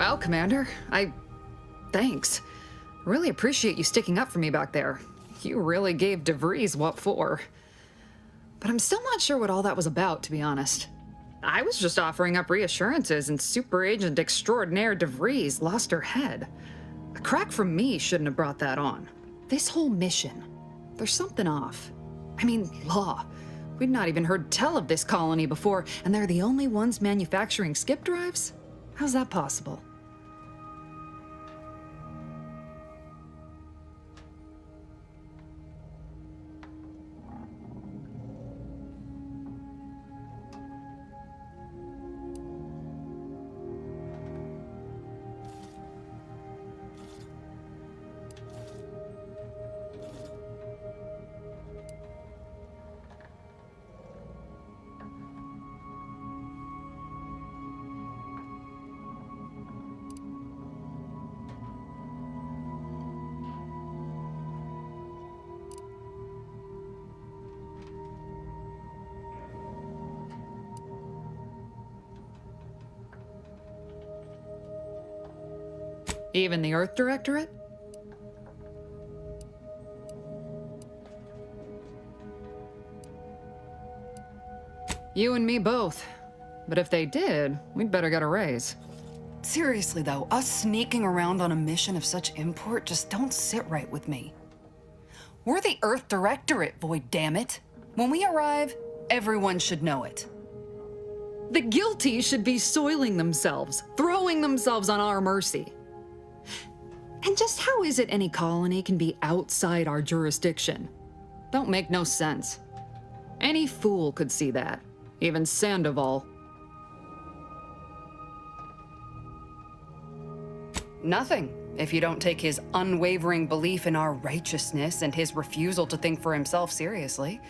Wow, Commander. Thanks. Really appreciate you sticking up for me back there. You really gave DeVries what for. But I'm still not sure what all that was about, to be honest. I was just offering up reassurances, and Super Agent Extraordinaire DeVries lost her head. A crack from me shouldn't have brought that on. This whole mission, there's something off. I mean, law. We'd not even heard tell of this colony before, and they're the only ones manufacturing skip drives? How's that possible? Even the Earth Directorate? You and me both. But if they did, we'd better get a raise. Seriously though, us sneaking around on a mission of such import just don't sit right with me. We're the Earth Directorate, Void, damn it. When we arrive, everyone should know it. The guilty should be soiling themselves, throwing themselves on our mercy. And just how is it any colony can be outside our jurisdiction? Don't make no sense. Any fool could see that, even Sandoval. Nothing, if you don't take his unwavering belief in our righteousness and his refusal to think for himself seriously.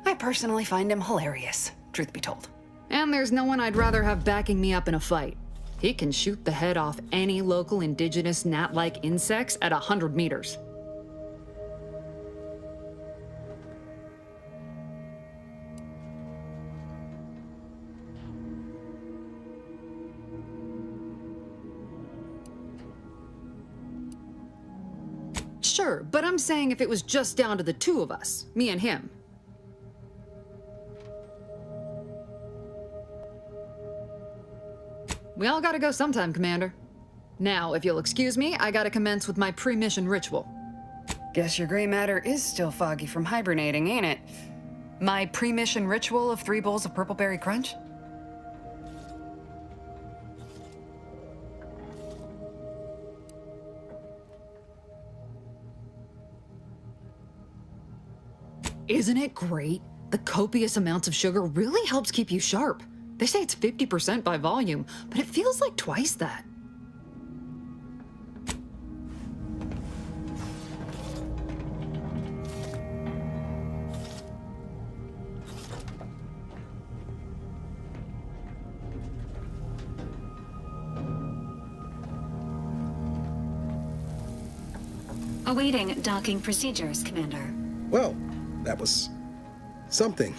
I personally find him hilarious, truth be told. And there's no one I'd rather have backing me up in a fight. He can shoot the head off any local indigenous gnat-like insects at 100 meters. Sure, but I'm saying if it was just down to the two of us, me and him. We all gotta go sometime, Commander. Now, if you'll excuse me, I gotta commence with my pre-mission ritual. Guess your gray matter is still foggy from hibernating, ain't it? My pre-mission ritual of 3 bowls of Purple Berry Crunch? Isn't it great? The copious amounts of sugar really helps keep you sharp. They say it's 50% by volume, but it feels like twice that. Awaiting docking procedures, Commander. Well, that was something.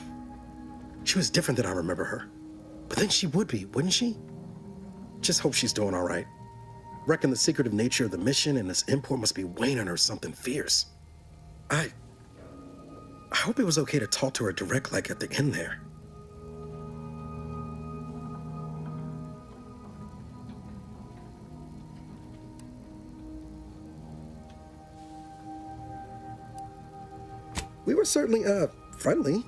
She was different than I remember her. But then she would be, wouldn't she? Just hope she's doing all right. Reckon the secretive nature of the mission and this import must be weighing on her something fierce. I hope it was okay to talk to her direct like at the end there. We were certainly, friendly.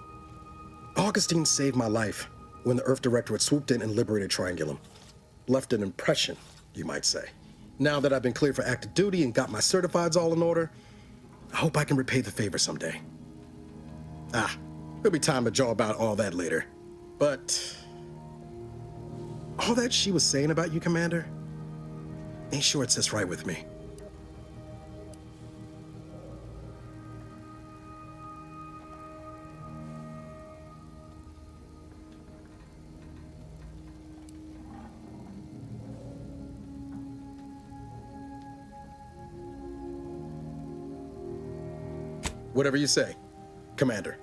Augustine saved my life when the Earth Directorate swooped in and liberated Triangulum. Left an impression, you might say. Now that I've been cleared for active duty and got my certifieds all in order, I hope I can repay the favor someday. There'll be time to jaw about all that later. But all that she was saying about you, Commander, ain't sure it sits right with me. Whatever you say, Commander.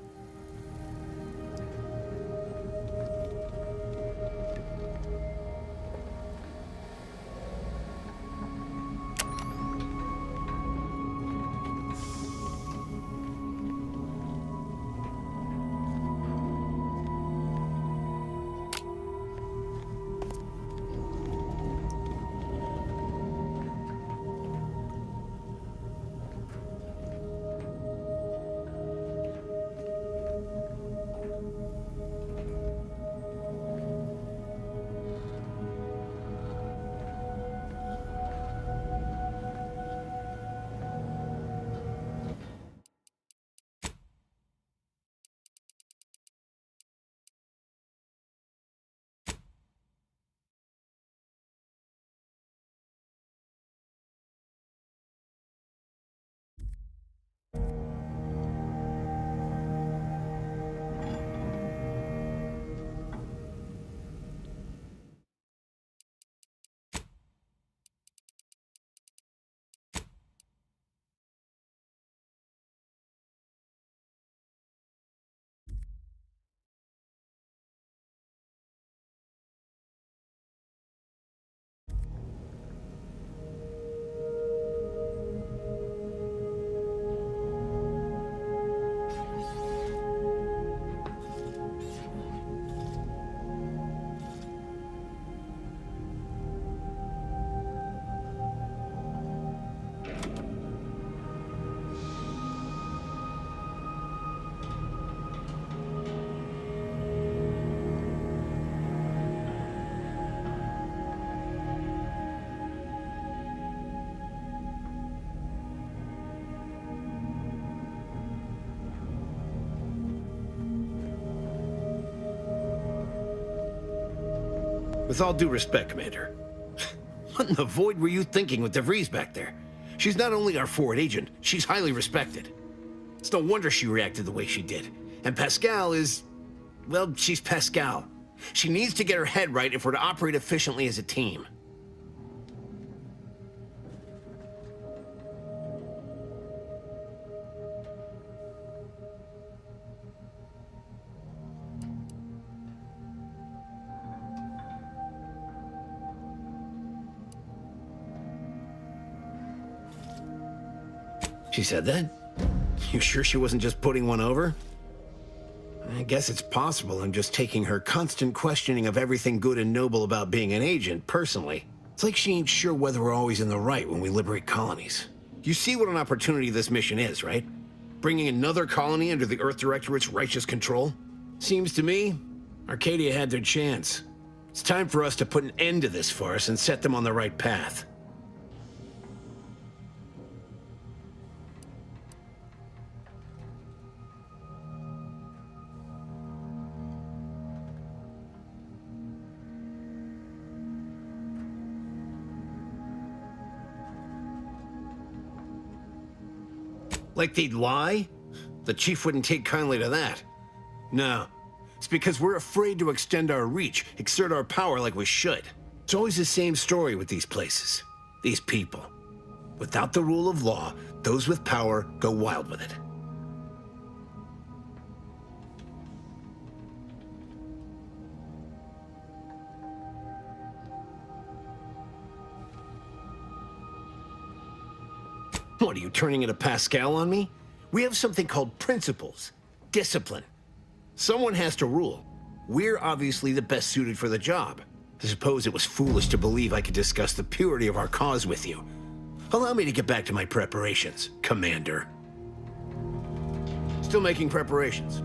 With all due respect, Commander, what in the void were you thinking with DeVries back there? She's not only our forward agent, she's highly respected. It's no wonder she reacted the way she did. And Pascal is... well, she's Pascal. She needs to get her head right if we're to operate efficiently as a team. She said that? You sure she wasn't just putting one over? I guess it's possible I'm just taking her constant questioning of everything good and noble about being an agent personally. It's like she ain't sure whether we're always in the right when we liberate colonies. You see what an opportunity this mission is, right? Bringing another colony under the Earth Directorate's righteous control? Seems to me, Arcadia had their chance. It's time for us to put an end to this farce and set them on the right path. Like they'd lie? The chief wouldn't take kindly to that. No. It's because we're afraid to extend our reach, exert our power like we should. It's always the same story with these places. These people. Without the rule of law, those with power go wild with it. What, are you turning into Pascal on me? We have something called principles, discipline. Someone has to rule. We're obviously the best suited for the job. I suppose it was foolish to believe I could discuss the purity of our cause with you. Allow me to get back to my preparations, Commander. Still making preparations.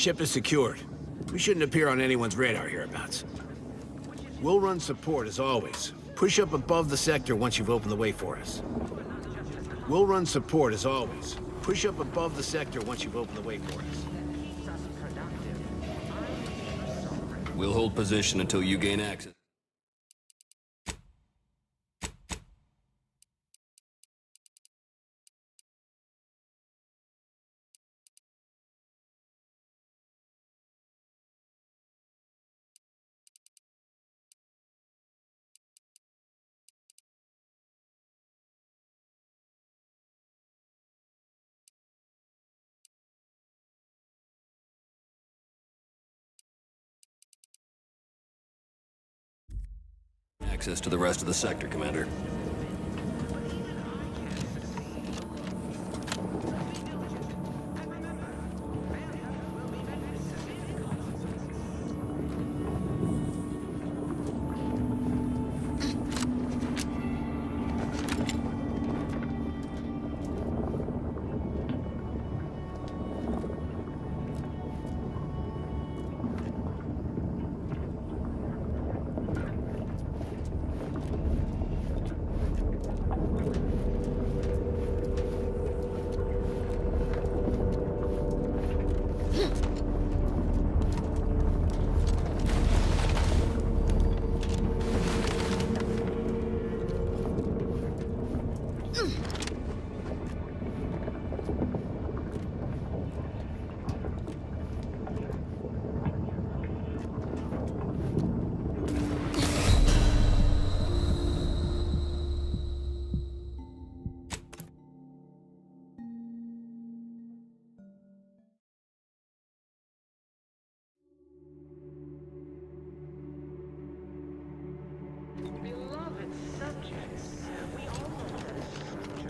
Ship is secured. We shouldn't appear on anyone's radar hereabouts. We'll run support as always. Push up above the sector once you've opened the way for us. We'll run support as always. Push up above the sector once you've opened the way for us. We'll hold position until you gain access. Access to the rest of the sector, Commander.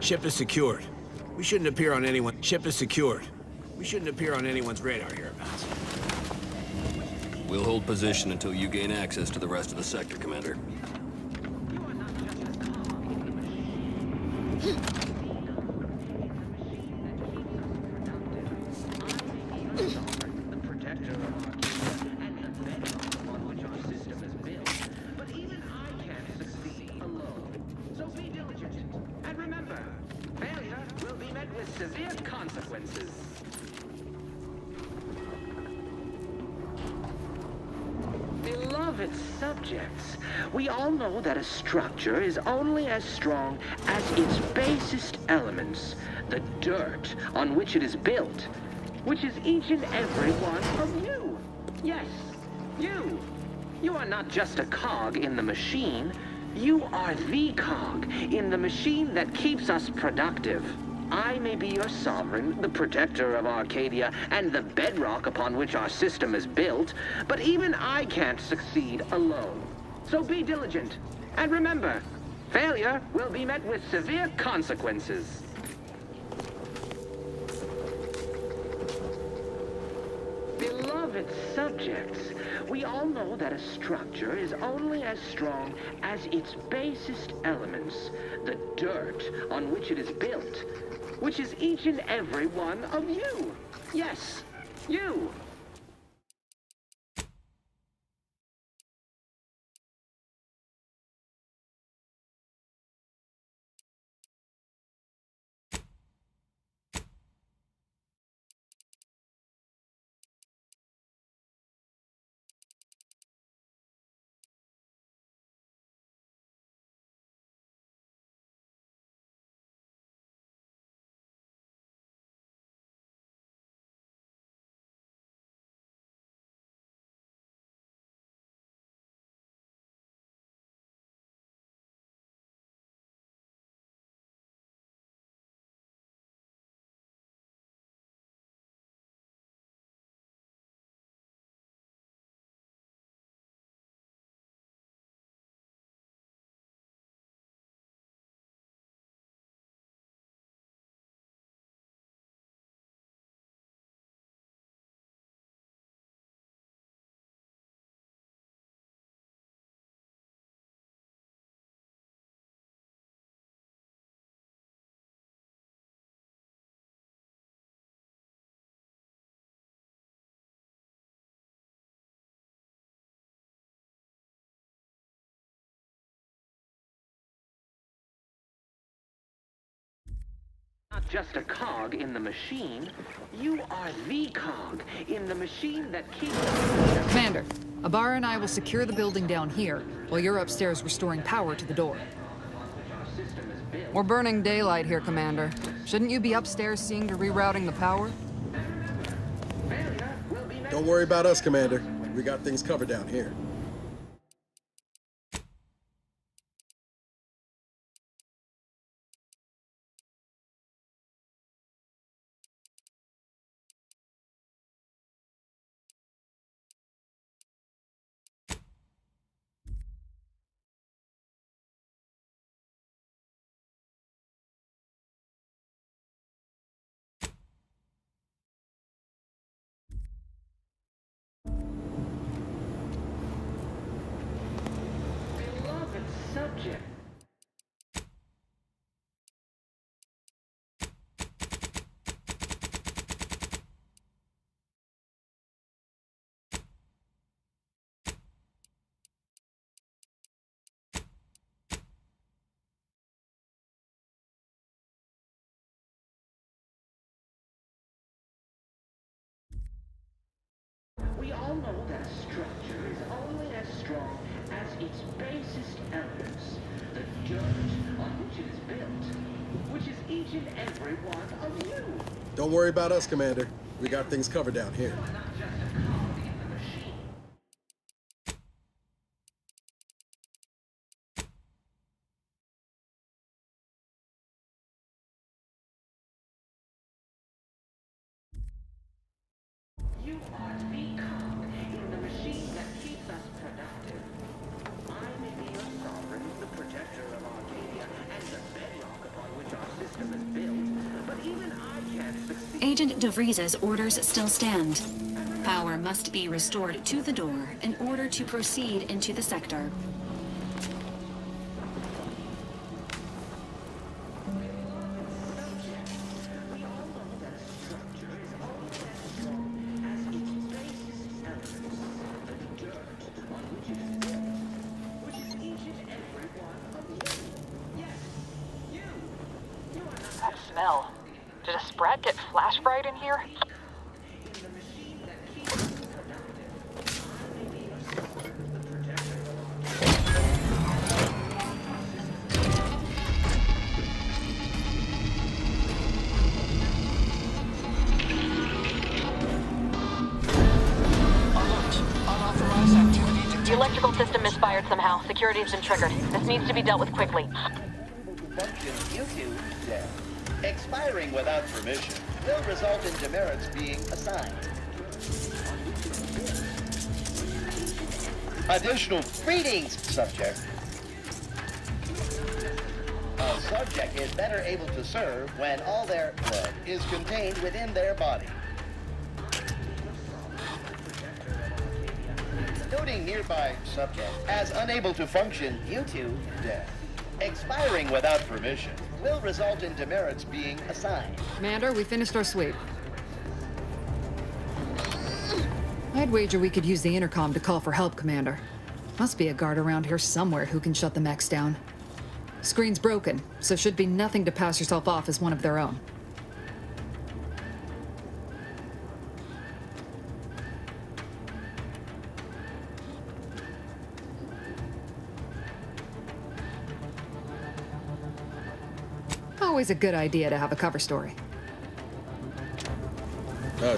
Ship is secured. We shouldn't appear on anyone. Ship is secured. We shouldn't appear on anyone's radar hereabouts. We'll hold position until you gain access to the rest of the sector, Commander. Severe consequences. Beloved subjects, we all know that a structure is only as strong as its basest elements, the dirt on which it is built, which is each and every one of you. Yes, you. You are not just a cog in the machine. You are the cog in the machine that keeps us productive. I may be your sovereign, the protector of Arcadia, and the bedrock upon which our system is built, but even I can't succeed alone. So be diligent, and remember, failure will be met with severe consequences. Beloved subjects, we all know that a structure is only as strong as its basest elements, the dirt on which it is built, which is each and every one of you. Yes, you. Not just a cog in the machine. You are the cog in the machine that keeps us. Commander, Abara and I will secure the building down here, while you're upstairs restoring power to the door. We're burning daylight here, Commander. Shouldn't you be upstairs seeing to rerouting the power? Don't worry about us, Commander. We got things covered down here. Beloved subject. We all know that a structure is only as strong as its basest elements, the dirt on which it is built, which is each and every one of you. Don't worry about us, Commander. We got things covered down here. Not just a cog in the machine. You are the cog in the machine that keeps us productive. I may be your sovereign, the protector of Arcadia, and the bedrock upon which our system is built, but even I can't succeed. Agent DeVries's orders still stand. Power must be restored to the door in order to proceed into the sector. We all know that a structure is only as strong as its basest elements, the dirt on which it is built, which is each and every one of you. Yes, you. You are not That smell. Did a sprat get flash fried in here? in the machine that keeps us productive. I may be your sovereign, the protector of our Alert. Unauthorized activity detected. The electrical system misfired somehow. Security has been triggered. This needs to be dealt with quickly. Function YouTube dead. Expiring without permission will result in demerits being assigned. Additional greetings, subject. A subject is better able to serve when all their blood is contained within their body. Noting nearby subject as unable to function due to death. Expiring without permission will result in demerits being assigned. Commander, we finished our sweep. I'd wager we could use the intercom to call for help, Commander. Must be a guard around here somewhere who can shut the mechs down. Screen's broken, so should be nothing to pass yourself off as one of their own. Always a good idea to have a cover story.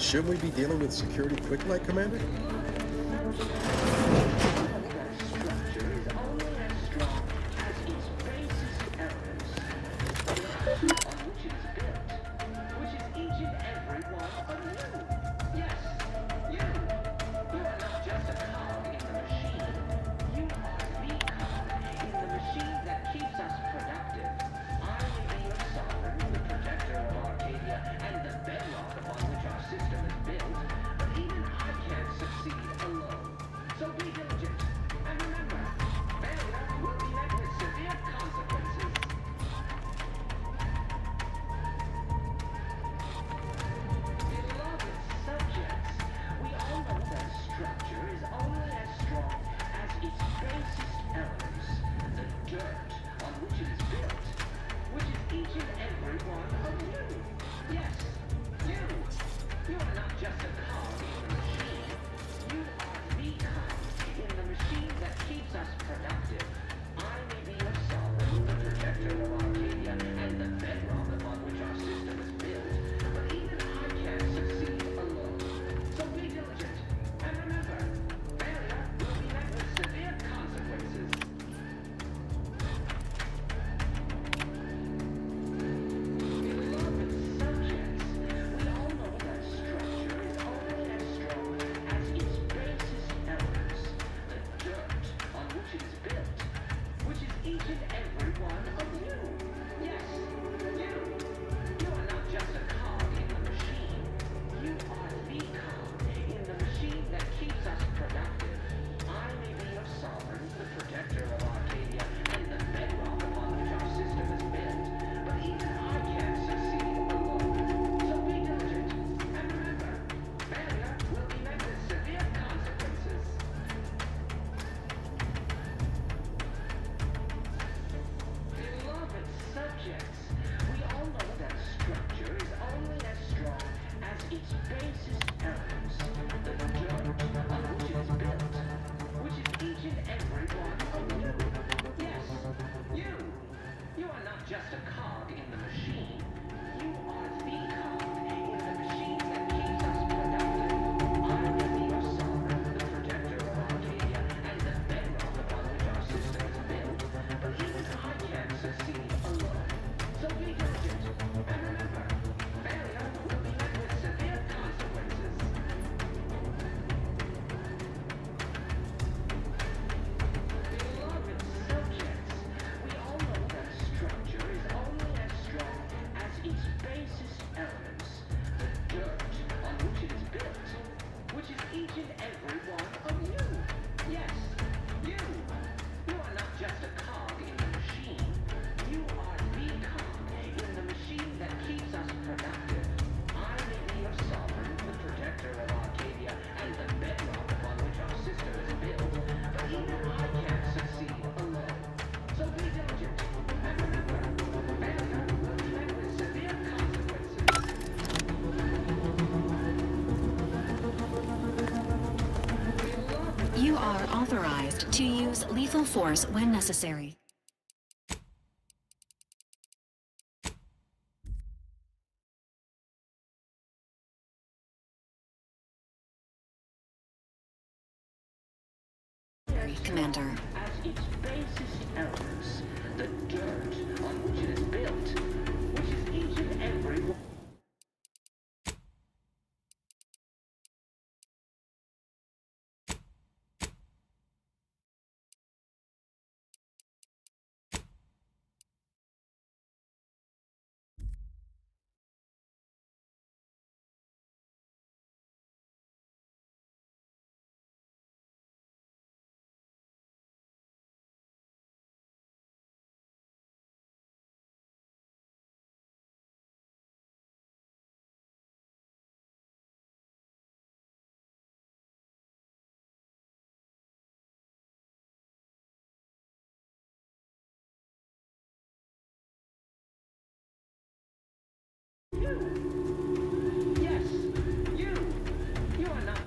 Shouldn't we be dealing with security quick light, Commander? structure is only as strong as its basest elements, the dirt on which it is built, which is each and every one of you. Yes, you. You are not just a cog in the machine. You are the cog in the machine that keeps us productive. I may be your sovereign, the protector of Arcadia, and the bedrock upon which our system is built, but even I can't succeed alone. So be diligent, and remember, failure will be met with severe consequences. Beloved subjects, we all know that a structure is only as strong as its basest elements, the dirt on which it is built, which is each and every one of you. Yes, you. You are not just a cog in the machine. You are the cog in the machine that keeps us productive. I may be your sovereign, the protector of Arcadia, and the bedrock upon which our system is built, but even I can't succeed alone. So be diligent, and remember, failure will be met with severe consequences. Beloved subjects, we all know that structure is only as strong as its basest elements, the dirt on which it is built, which is each and every one of you. Yes, you. You are not just a cog in the machine. You are the cog in the machine that keeps us productive. I may be your sovereign, the protector of Arcadia, and the bedrock upon which our system is built, but even I can't succeed alone. So be diligent, and remember, failure will be met with severe consequences. Beloved subjects, we all know that a structure is only as strong as its basest elements, the dirt on which it is built, which is each and every one of you. Yes, you. You are not just a cog in the machine. You are the cog in the machine that keeps us productive. I may be your sovereign, the protector of Arcadia, and the bedrock upon which our system is built, but even I can't succeed alone. So be diligent, and remember, failure will be met with severe consequences. Beloved subjects, we all know that a structure is only as strong as its basest elements, the dirt on which it is built, which is each and every one of you. Yes, you. You are not just a cog in the machine. You are the cog in the machine that keeps us productive. I may be your sovereign, the protector of Arcadia, and the bedrock upon which our system is built, but even I can't succeed alone. So be diligent, and remember, failure will be met with severe consequences. You are authorized to use lethal force when necessary. Commander. As its basest elements, the dirt on which it is built, which is each and every one. Yes, you. You are not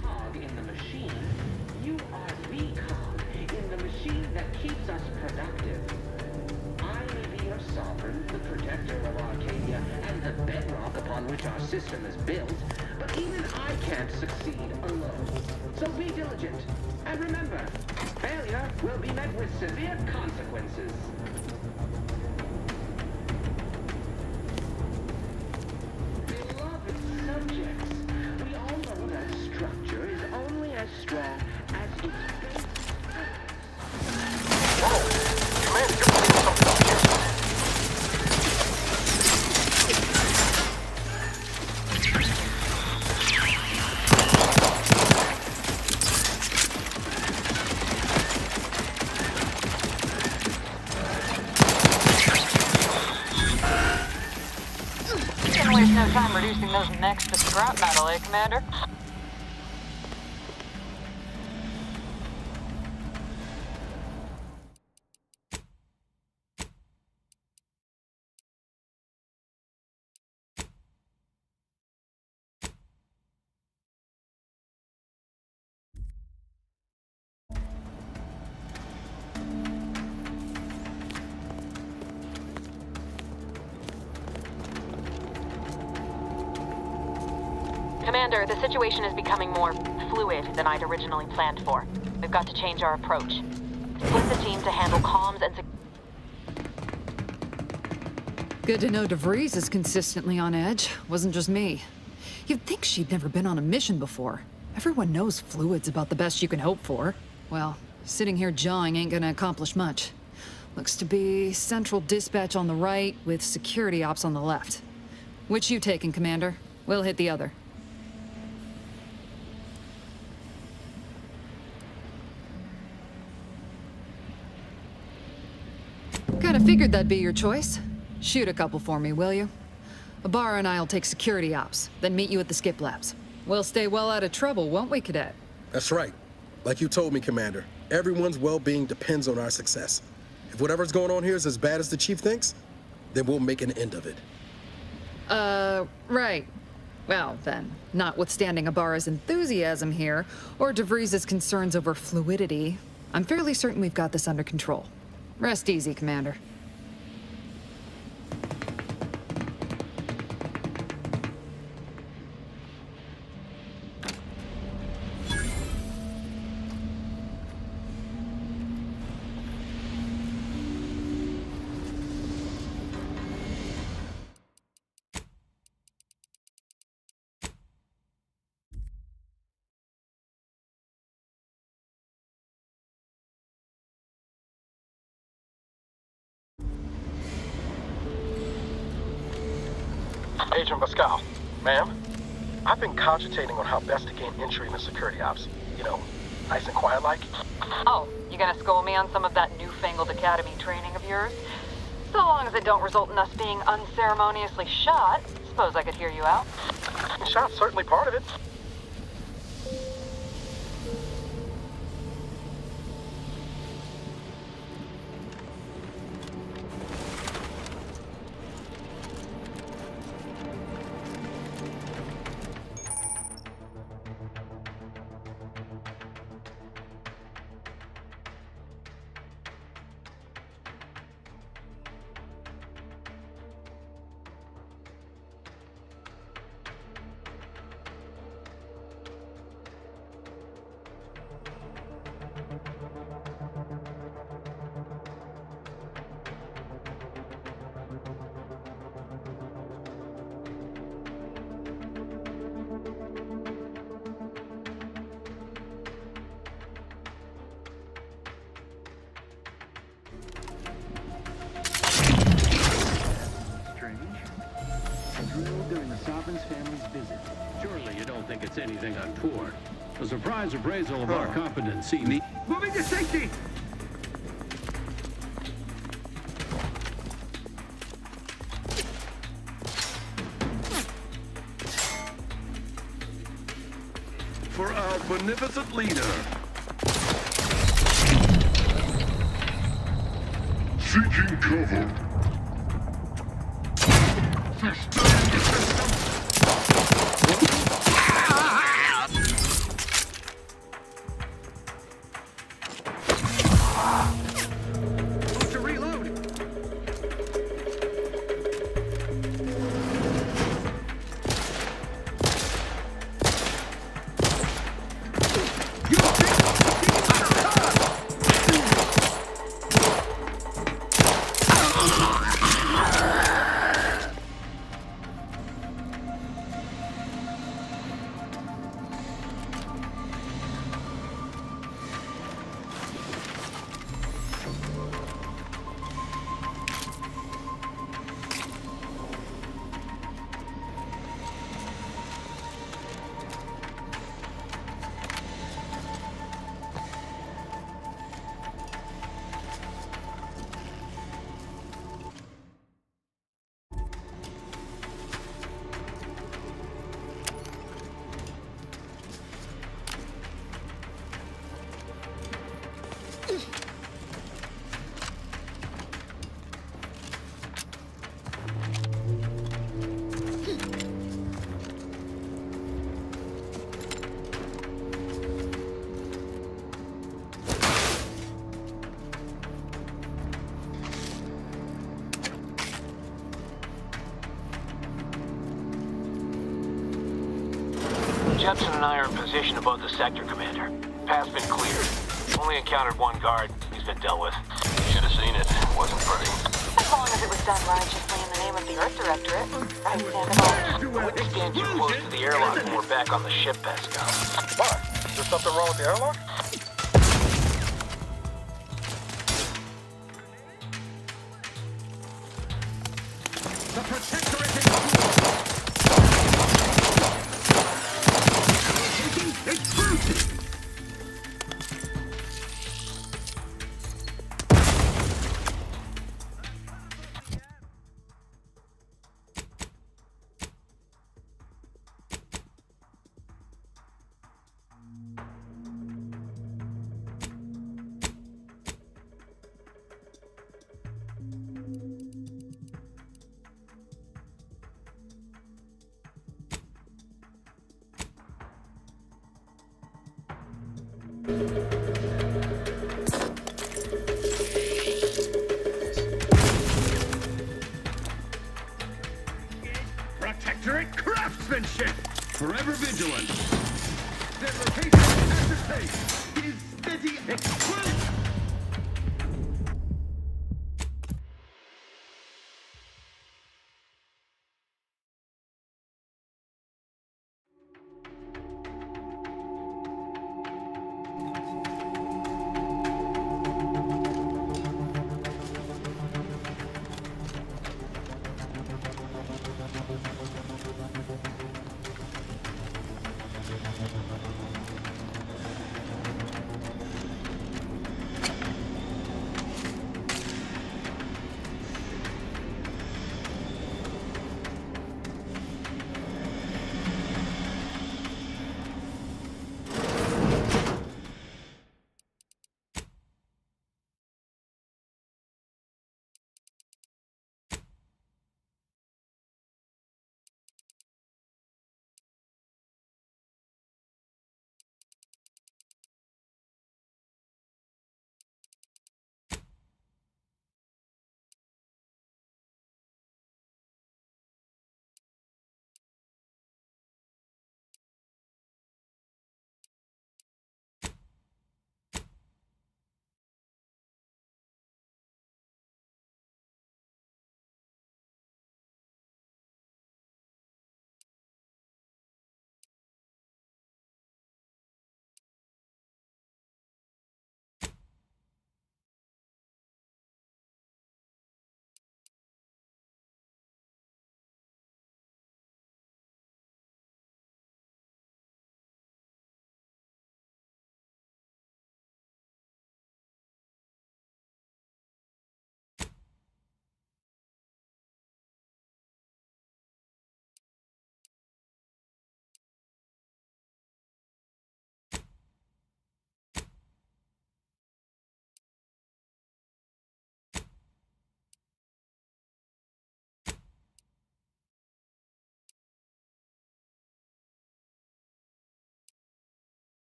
cog in the machine. You are the cog in the machine that keeps us productive. I may be your sovereign, the protector of Arcadia, and the bedrock upon which our system is built, but even I can't succeed alone. So be diligent, and remember, failure will be met with severe consequences. Beloved subjects, we all know that structure is only as strong as its base. Didn't waste no time reducing those necks to scrap metal, eh, Commander? Commander, the situation is becoming more fluid than I'd originally planned for. We've got to change our approach. Split the team to handle comms and Good to know DeVries is consistently on edge. Wasn't just me. You'd think she'd never been on a mission before. Everyone knows fluid's about the best you can hope for. Well, sitting here jawing ain't gonna accomplish much. Looks to be central dispatch on the right with security ops on the left. Which you taking, Commander? We'll hit the other. Kinda figured that'd be your choice. Shoot a couple for me, will you? Ibarra and I'll take security ops, then meet you at the skip labs. We'll stay well out of trouble, won't we, Cadet? That's right. Like you told me, Commander, everyone's well-being depends on our success. If whatever's going on here is as bad as the Chief thinks, then we'll make an end of it. Right. Well, then, notwithstanding Ibarra's enthusiasm here, or DeVries' concerns over fluidity, I'm fairly certain we've got this under control. Rest easy, Commander. Agent Pascal, ma'am, I've been cogitating on how best to gain entry into security ops. You know, nice and quiet like. Oh, you gonna school me on some of that newfangled academy training of yours? So long as it don't result in us being unceremoniously shot, suppose I could hear you out. Shot's certainly part of it. Surely you don't think it's anything untoward. A surprise appraisal of our competency. Moving to safety! For our beneficent leader. Seeking cover. Jepson and I are in position above the sector, Commander. Path's been cleared. Only encountered one guard. He's been dealt with. Should have seen it. Wasn't pretty. As long as it was done righteously in the name of the Earth Directorate. Right, Sandoval? I wouldn't stand too close to the airlock when we're back on the ship, Pascal. What? Is there something wrong with the airlock? The Protectorate is explosive! Protectorate craftsmanship! Forever vigilant! Their location ascertained! Is steady explosive!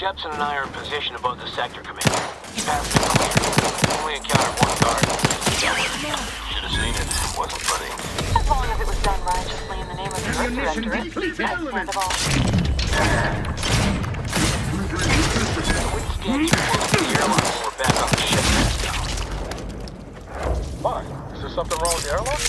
Jepson and I are in position above the sector, Commander. Path's been clear. Only encountered one guard. Should have seen it. Wasn't funny. As long as it was done righteously in the name of the Earth Directorate, I stand of all. Quick scan before the airlock and we're back on the ship. Why? Is there something wrong with the airlock?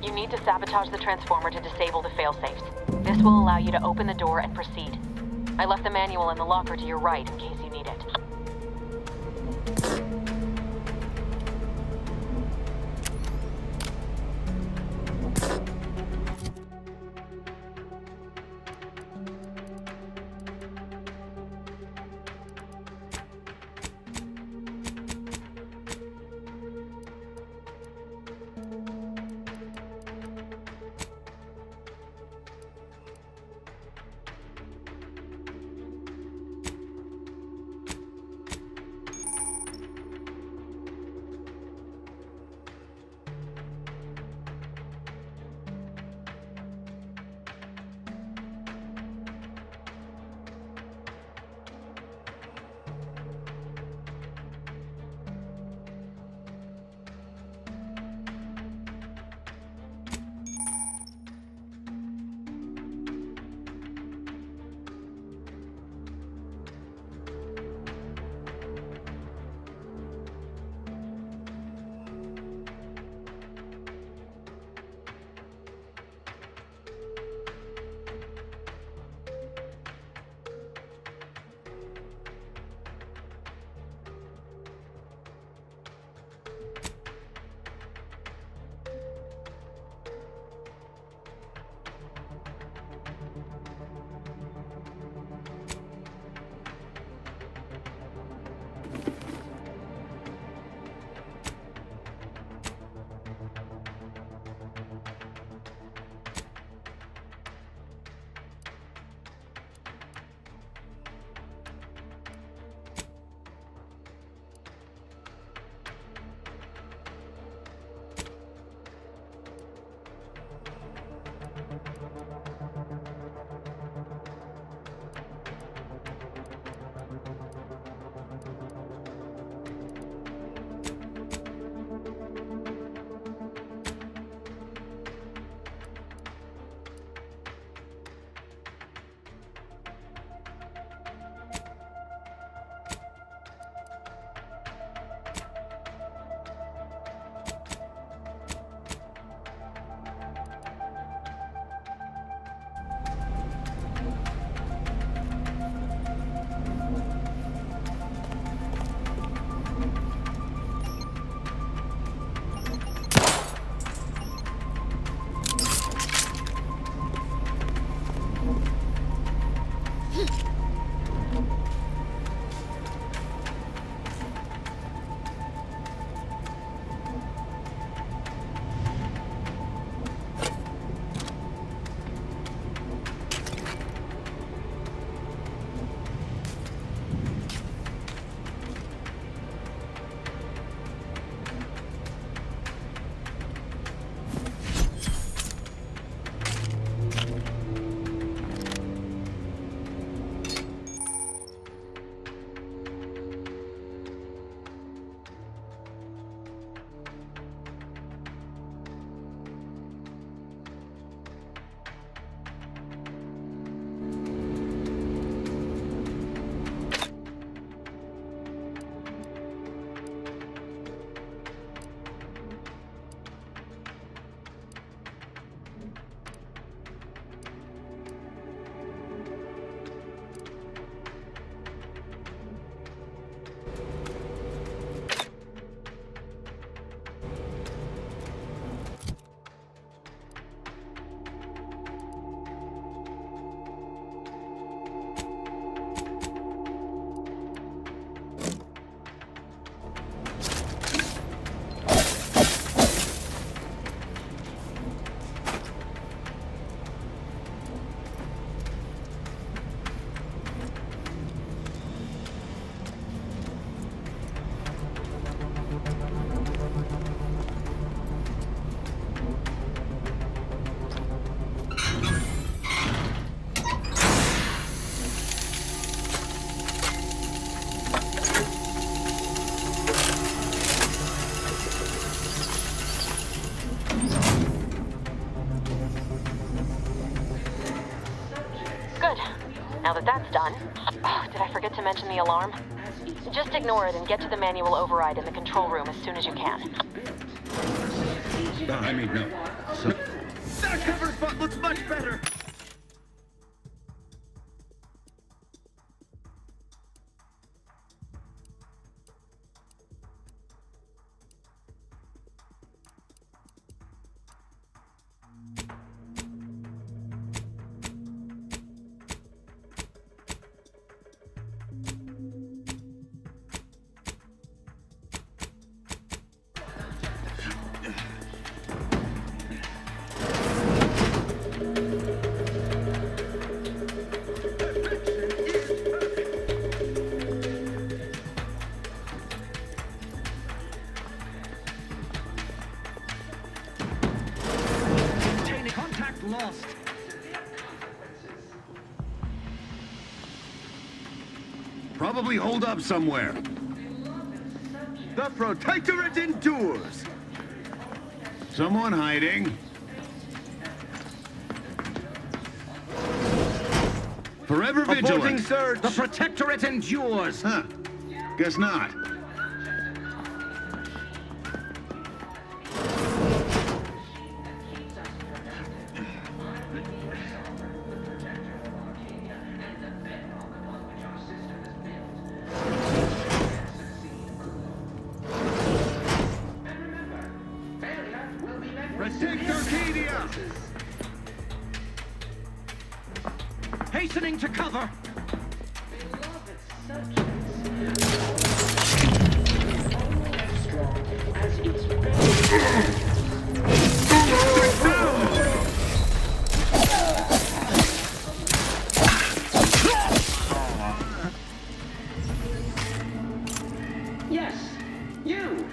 You need to sabotage the transformer to disable the failsafes. This will allow you to open the door and proceed. I left the manual in the locker to your right in case you need it. Good. Now that that's done... Oh, did I forget to mention the alarm? Just ignore it and get to the manual override in the control room as soon as you can. No. So... That cover spot looks much better! Lost. Probably hold up somewhere. The Protectorate endures. Someone hiding. Forever vigilant. Aborting surge. The Protectorate endures. Huh. Guess not. Hastening to cover! Yes, you!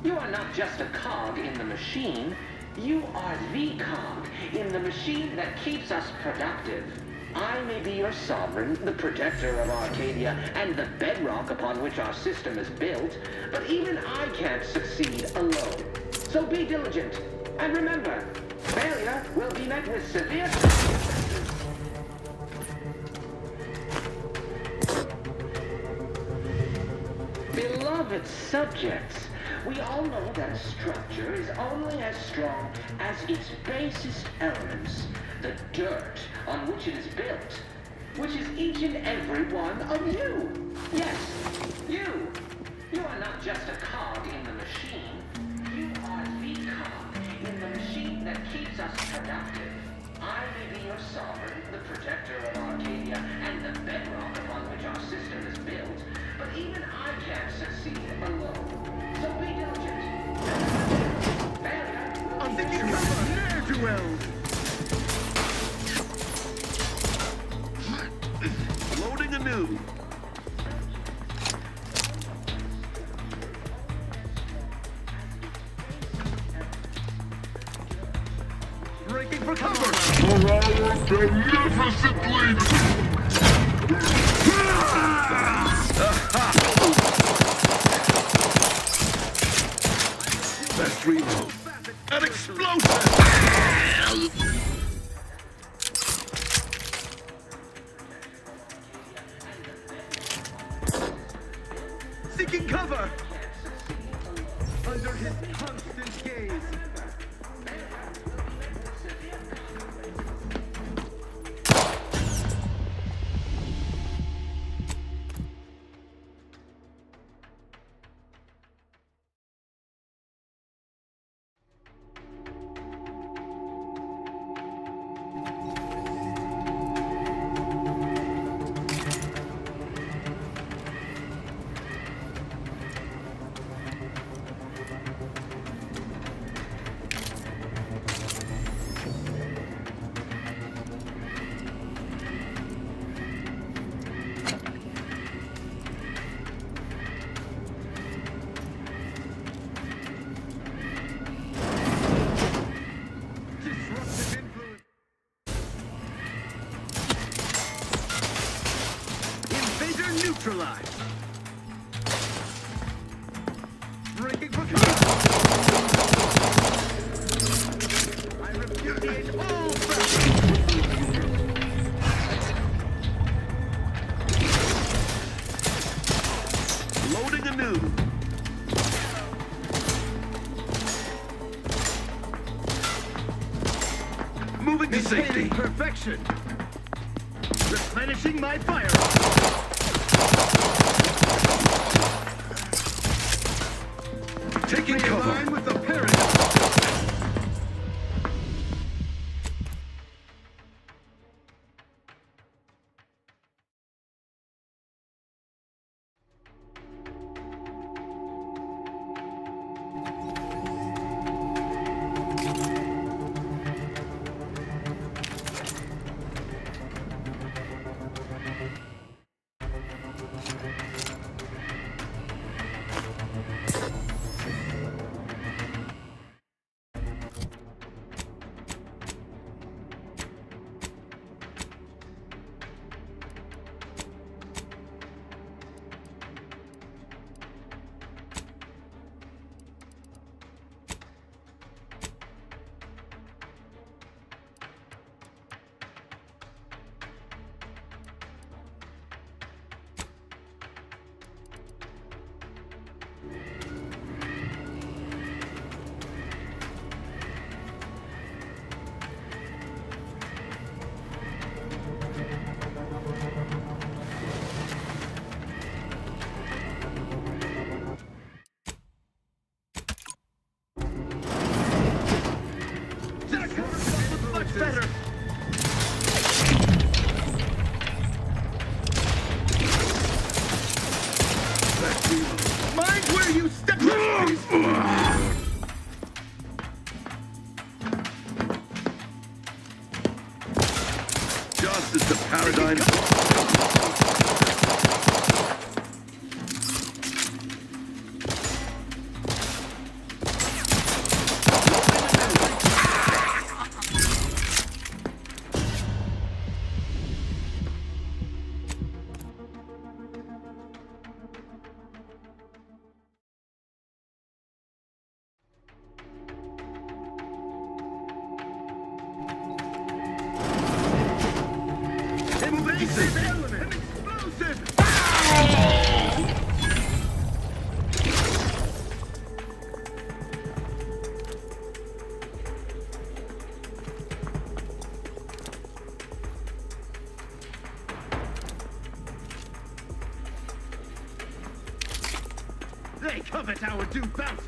You are not just a cog in the machine. You are the cog in the machine that keeps us productive. I may be your sovereign, the protector of Arcadia, and the bedrock upon which our system is built, but even I can't succeed alone. So be diligent, and remember, failure will be met with severe consequences. Beloved subjects, we all know that a structure is only as strong as its basest elements, the dirt on which it is built, which is each and every one of you. Yes, you. You are not just a cog in the machine. You are the cog in the machine that keeps us productive. I may be your sovereign, the protector of Arcadia, and the bedrock upon which our system is built, but even I can't succeed alone. So be diligent. Failure. I'm thinking cover! Ne'er-do-well! Loading anew. Breaking for cover! For our beneficent leader! Best reload. An explosive! Seeking cover! Under his constant gaze. Neutralized. Breaking for cover! I repudiate all threats! me. Perfection. Replenishing my fire. Taking cover. Line with the parent. Better. Mind where you step. Just as the paradigm. Invasive element! Explosive! They covet our due bounty!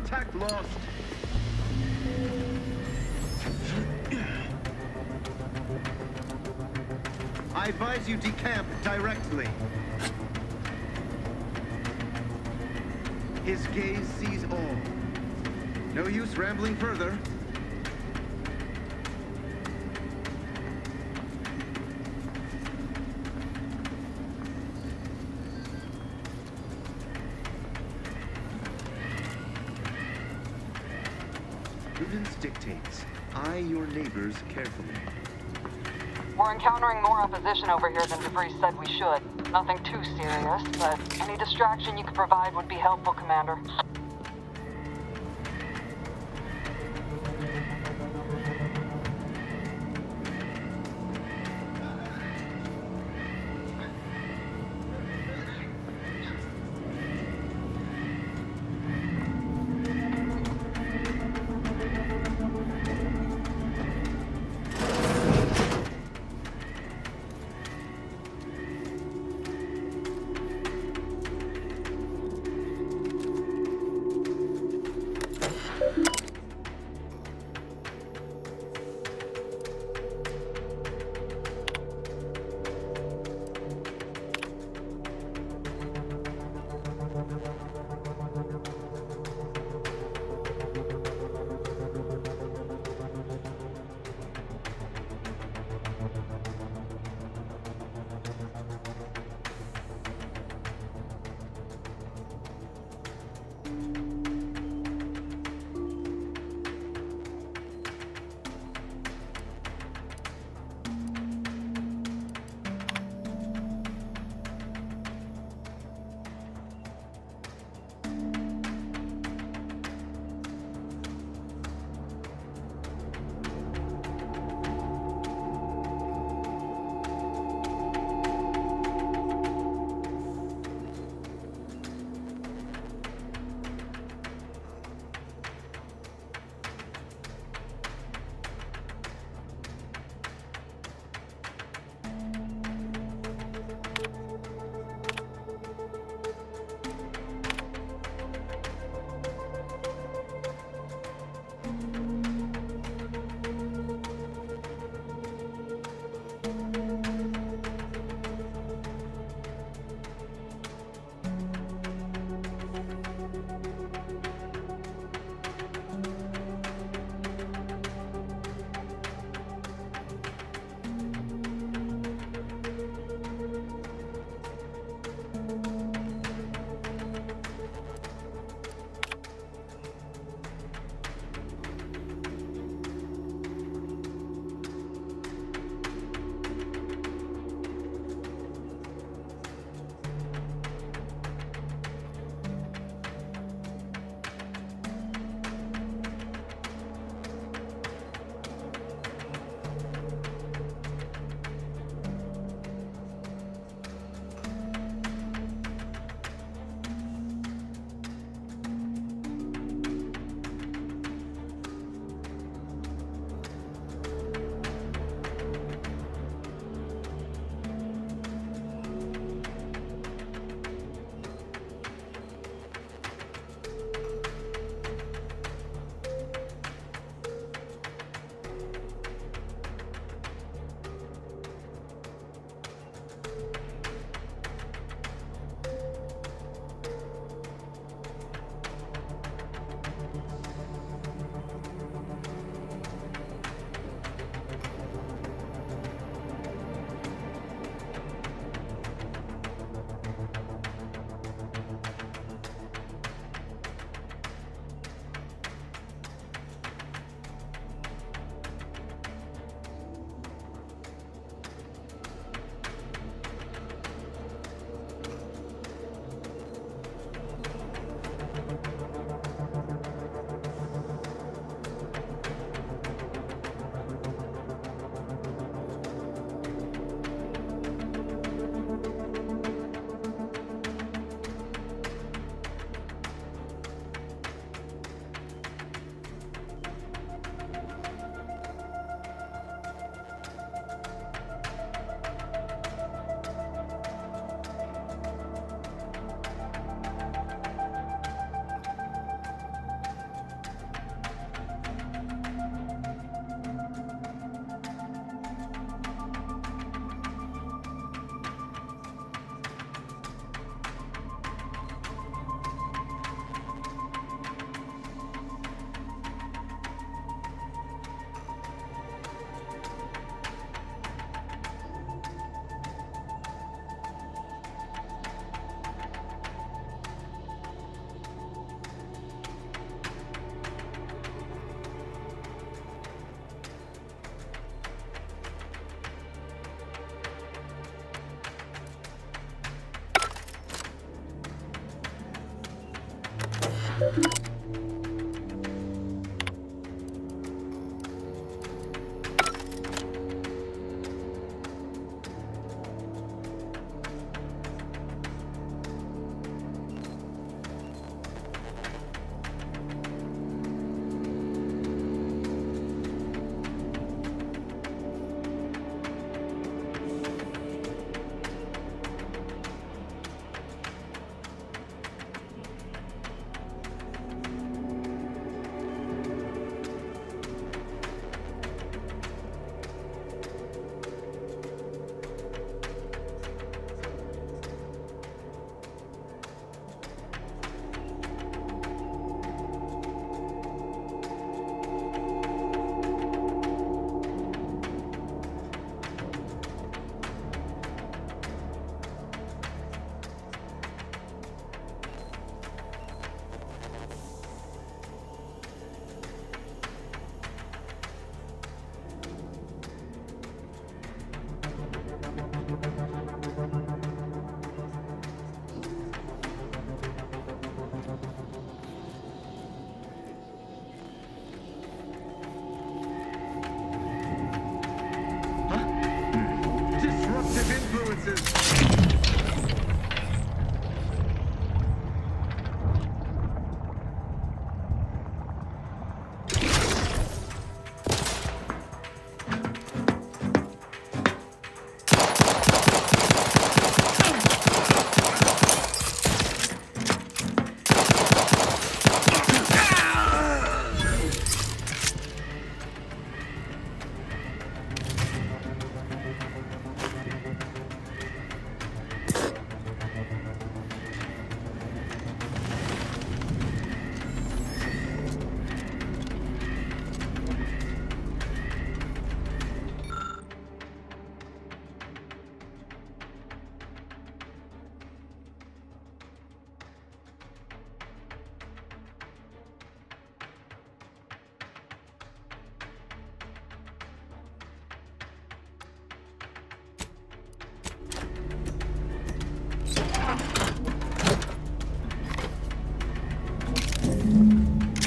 Contact lost. I advise you decamp directly. His gaze sees all. No use rambling further. Prudence dictates. Eye your neighbors carefully. We're encountering more opposition over here than DeVries said we should. Nothing too serious, but any distraction you could provide would be helpful, Commander.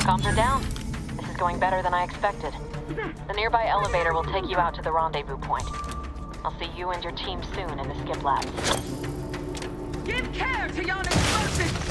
Comms are down. This is going better than I expected. The nearby elevator will take you out to the rendezvous point. I'll see you and your team soon in the skip labs. Give care to yon explosives!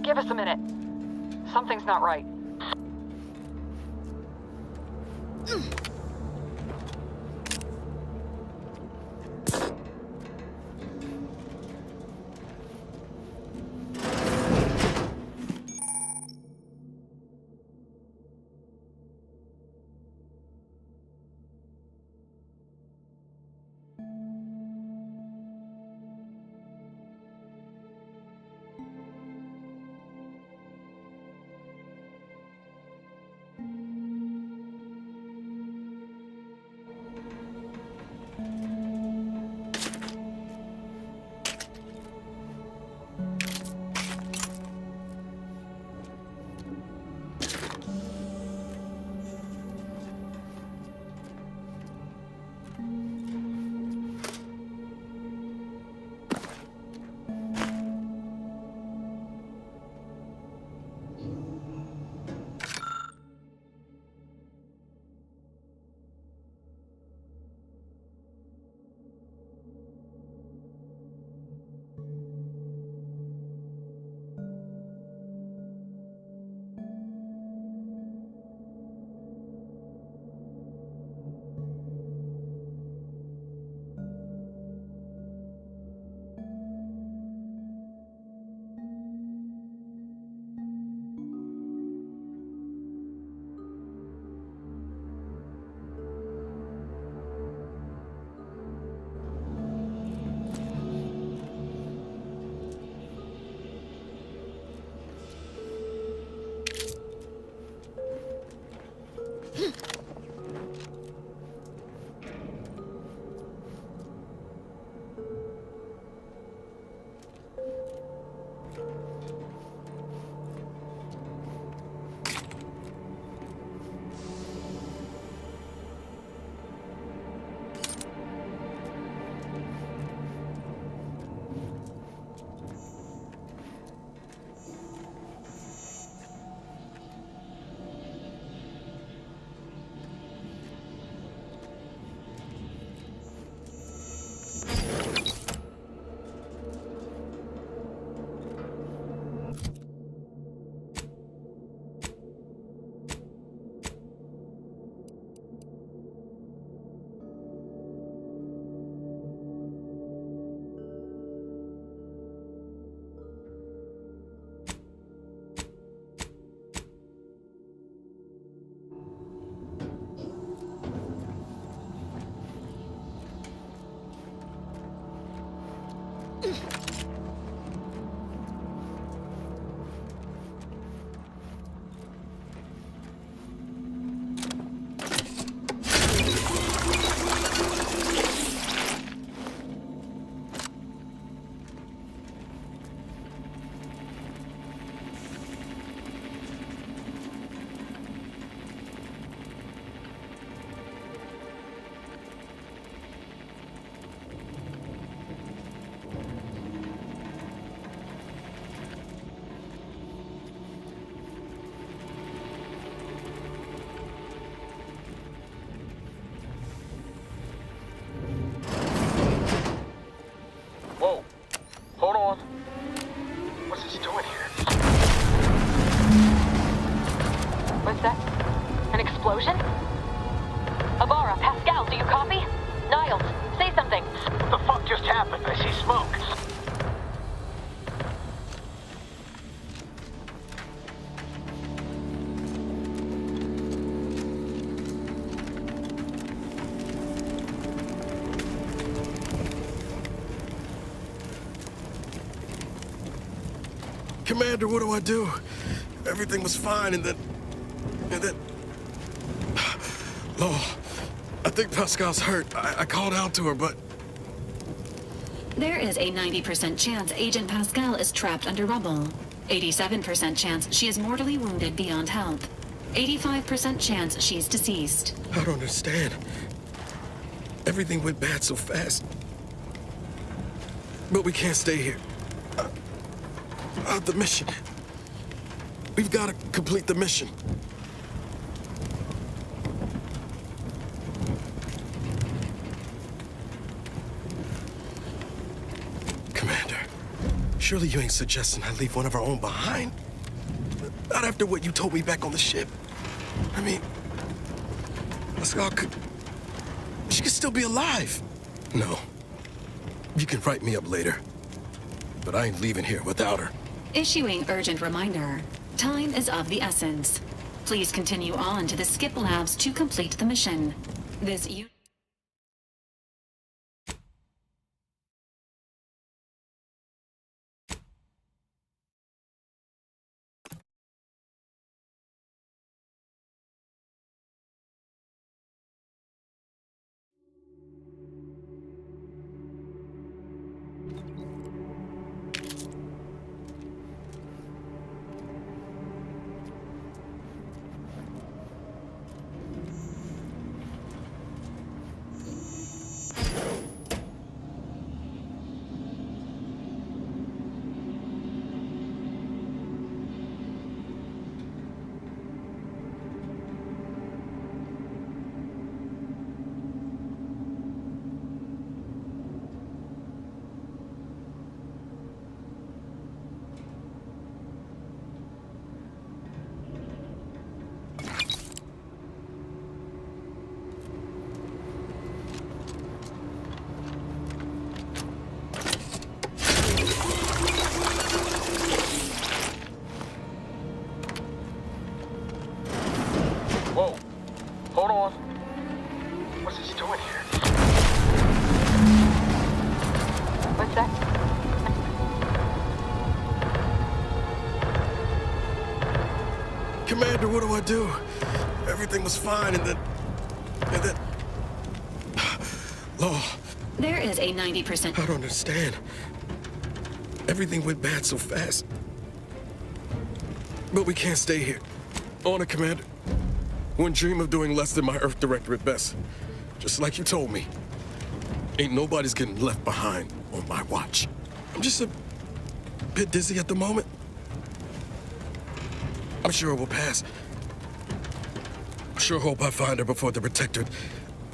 Give us a minute. Something's not right. explosion? Abara, Pascal, do you copy? Niles, say something. What the fuck just happened? I see smoke. Commander, what do I do? Everything was fine, and then... Law, I think Pascal's hurt. I called out to her, but... There is a 90% chance Agent Pascal is trapped under rubble. 87% chance she is mortally wounded beyond help. 85% chance she's deceased. I don't understand. Everything went bad so fast. But we can't stay here. The mission. We've got to complete the mission. Commander, surely you ain't suggesting I leave one of our own behind? Not after what you told me back on the ship. I mean, Pascal she could still be alive. No. You can write me up later. But I ain't leaving here without her. Issuing urgent reminder. Time is of the essence. Please continue on to the skip labs to complete the mission. This Whoa. Hold on. What's he doing here? What's that? Commander, what do I do? Everything was fine, and then... Law. There is a 90%... I don't understand. Everything went bad so fast. But we can't stay here. On it, Commander. Wouldn't dream of doing less than my Earth Director at best. Just like you told me. Ain't nobody's getting left behind on my watch. I'm just a bit dizzy at the moment. I'm sure it will pass. I sure hope I find her before the Protector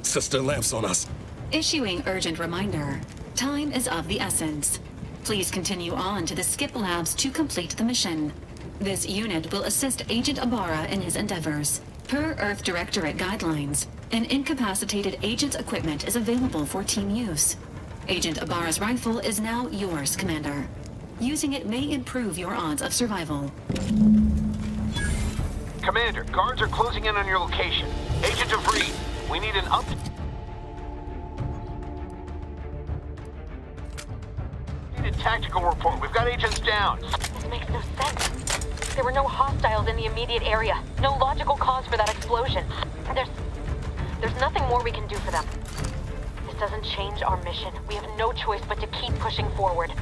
sets their lamps on us. Issuing urgent reminder. Time is of the essence. Please continue on to the skip labs to complete the mission. This unit will assist Agent Abara in his endeavors. Per Earth Directorate guidelines, an incapacitated agent's equipment is available for team use. Agent Abara's rifle is now yours, Commander. Using it may improve your odds of survival. Commander, guards are closing in on your location. Agent DeVries, we need an tactical report. We've got agents down. This makes no sense. There were no hostiles in the immediate area. No logical cause for that explosion. There's nothing more we can do for them. This doesn't change our mission. We have no choice but to keep pushing forward.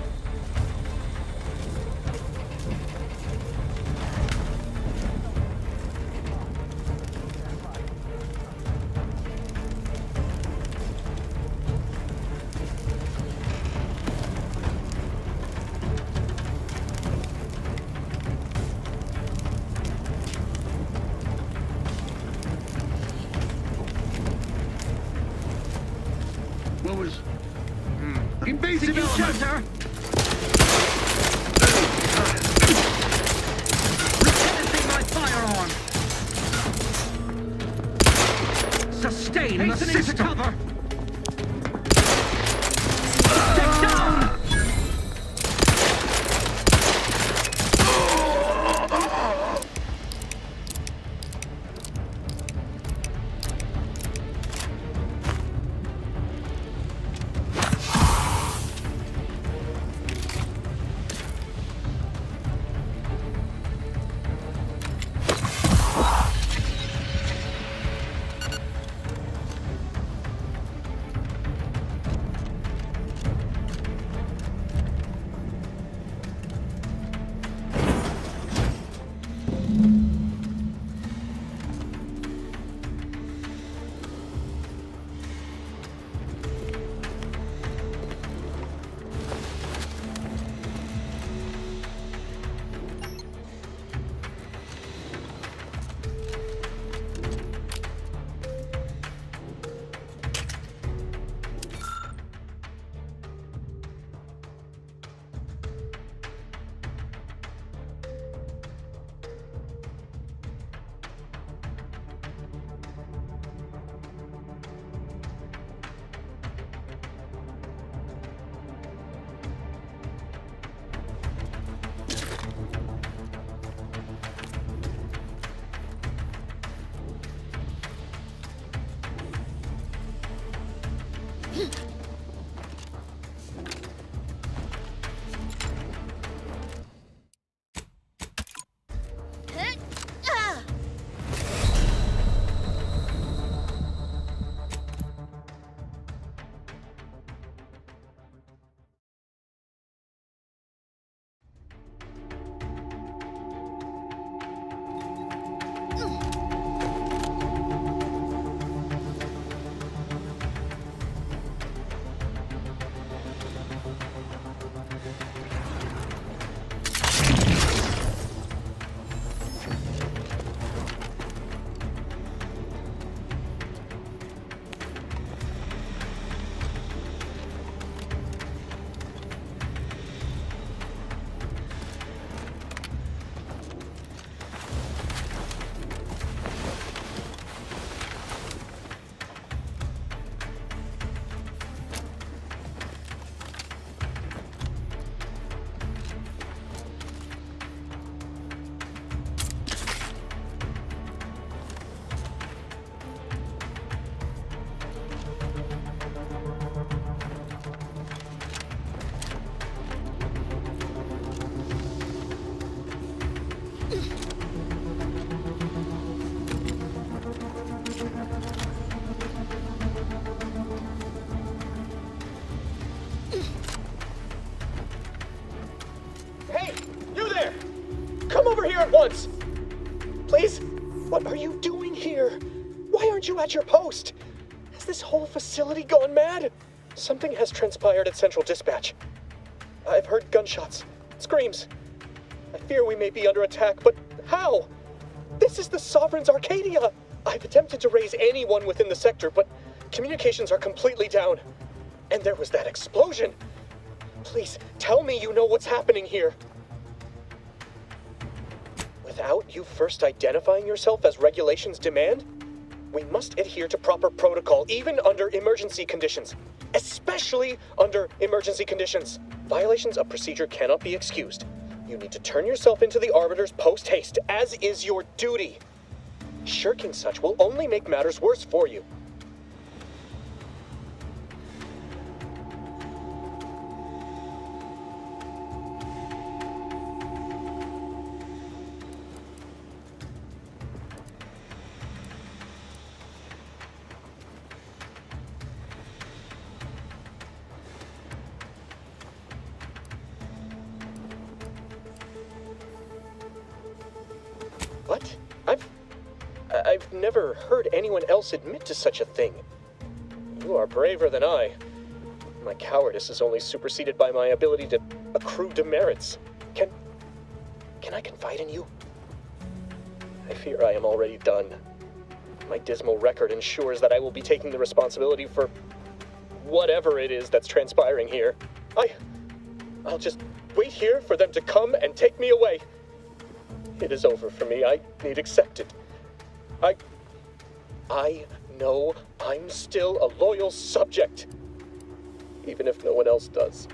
What was... Invasive element! Retenanting my firearm! Sustain the system! Cover. Stay down! At once! Please? What are you doing here? Why aren't you at your post? Has this whole facility gone mad? Something has transpired at Central Dispatch. I've heard gunshots, screams. I fear we may be under attack, but how? This is the Sovereign's Arcadia! I've attempted to raise anyone within the sector, but communications are completely down. And there was that explosion! Please, tell me you know what's happening here. Without you first identifying yourself as regulations demand, we must adhere to proper protocol, even under emergency conditions. Especially under emergency conditions. Violations of procedure cannot be excused. You need to turn yourself into the Arbiters post-haste, as is your duty. Shirking such will only make matters worse for you. What? I've never heard anyone else admit to such a thing. You are braver than I. My cowardice is only superseded by my ability to accrue demerits. Can I confide in you? I fear I am already done. My dismal record ensures that I will be taking the responsibility for whatever it is that's transpiring here. I'll just wait here for them to come and take me away. It is over for me. I need accept it. I know I'm still a loyal subject, even if no one else does.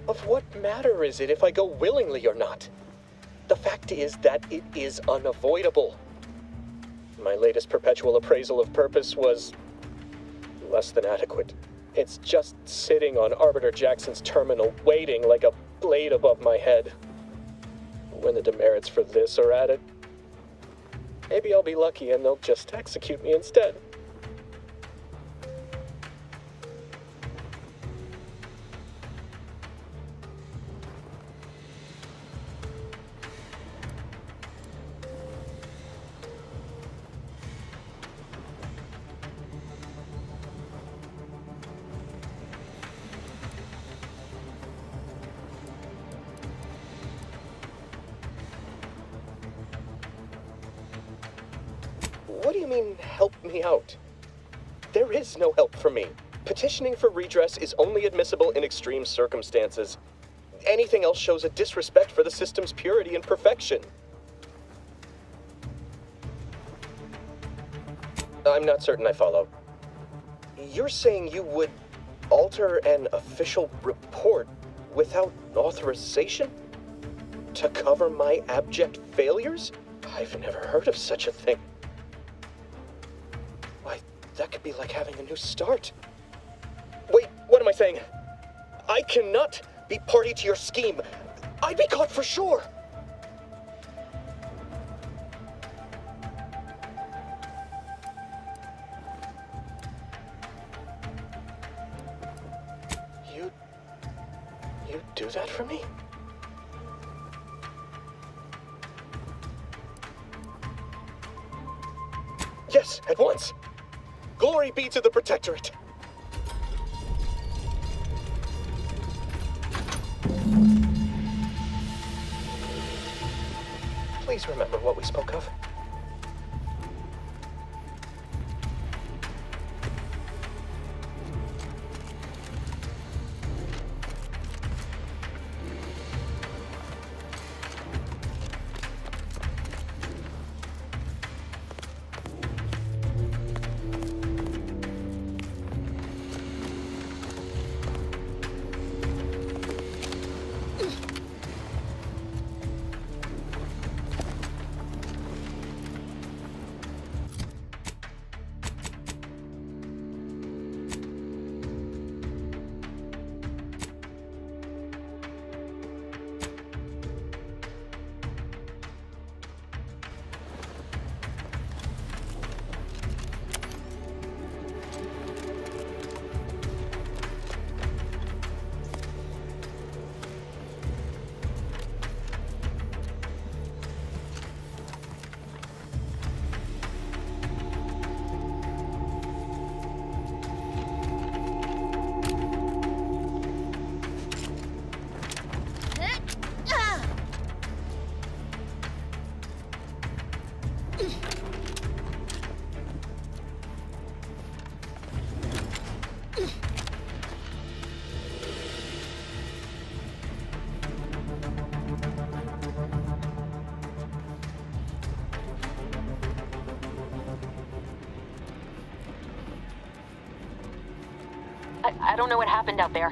Of what matter is it if I go willingly or not? The fact is that it is unavoidable. My latest perpetual appraisal of purpose was less than adequate. It's just sitting on Arbiter Jackson's terminal, waiting like a blade above my head. When the demerits for this are added, maybe I'll be lucky and they'll just execute me instead. What do you mean, help me out? There is no help for me. Petitioning for redress is only admissible in extreme circumstances. Anything else shows a disrespect for the system's purity and perfection. I'm not certain I follow. You're saying you would alter an official report without authorization? To cover my abject failures? I've never heard of such a thing. Why, that could be like having a new start. Wait, what am I saying? I cannot be party to your scheme. I'd be caught for sure. You do that for me? Yes, at once. Glory be to the Protectorate. Please remember what we spoke of. I don't know what happened out there.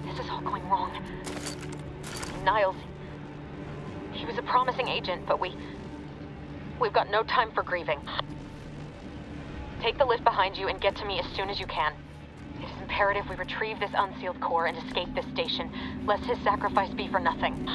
This is all going wrong. Niles, he was a promising agent, but we've got no time for grieving. Take the lift behind you and get to me as soon as you can. It is imperative we retrieve this unsealed core and escape this station, lest his sacrifice be for nothing.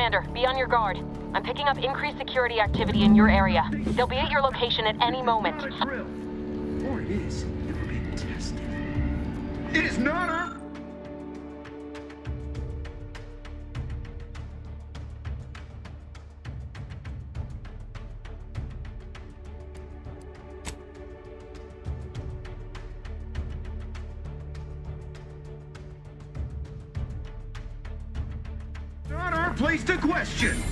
Commander, be on your guard. I'm picking up increased security activity in your area. They'll be at your location at any moment. Or it is, and we're being tested. It is not our... Not our place to question!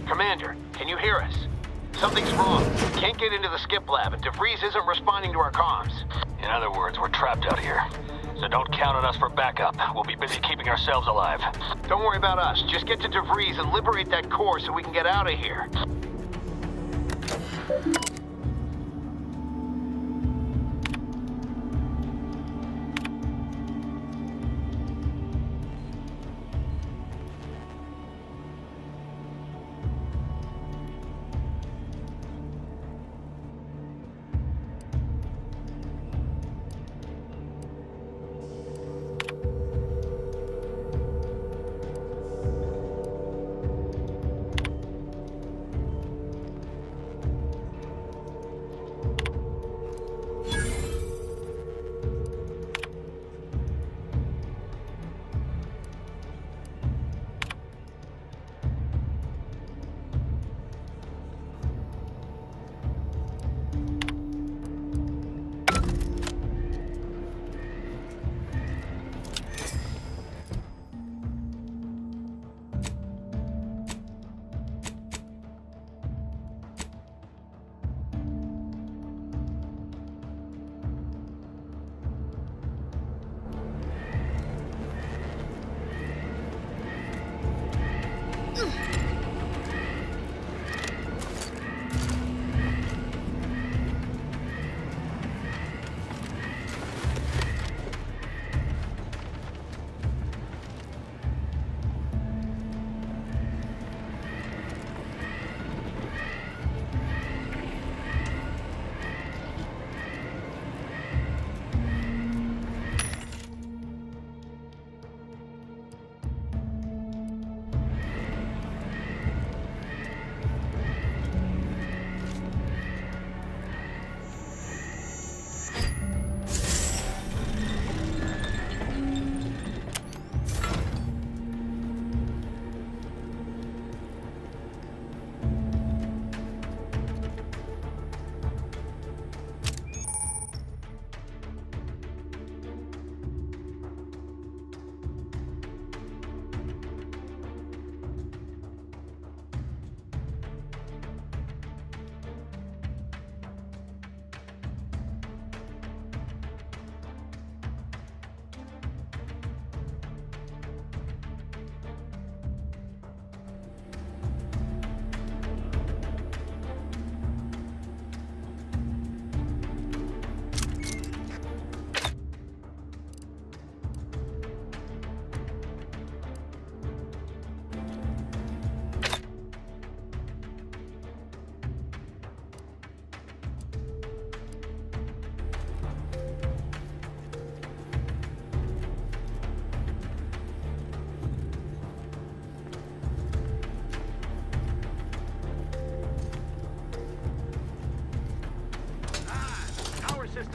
Commander, can you hear us? Something's wrong. We can't get into the skip lab, and DeVries isn't responding to our comms. In other words, we're trapped out here. So don't count on us for backup. We'll be busy keeping ourselves alive. Don't worry about us. Just get to DeVries and liberate that core so we can get out of here.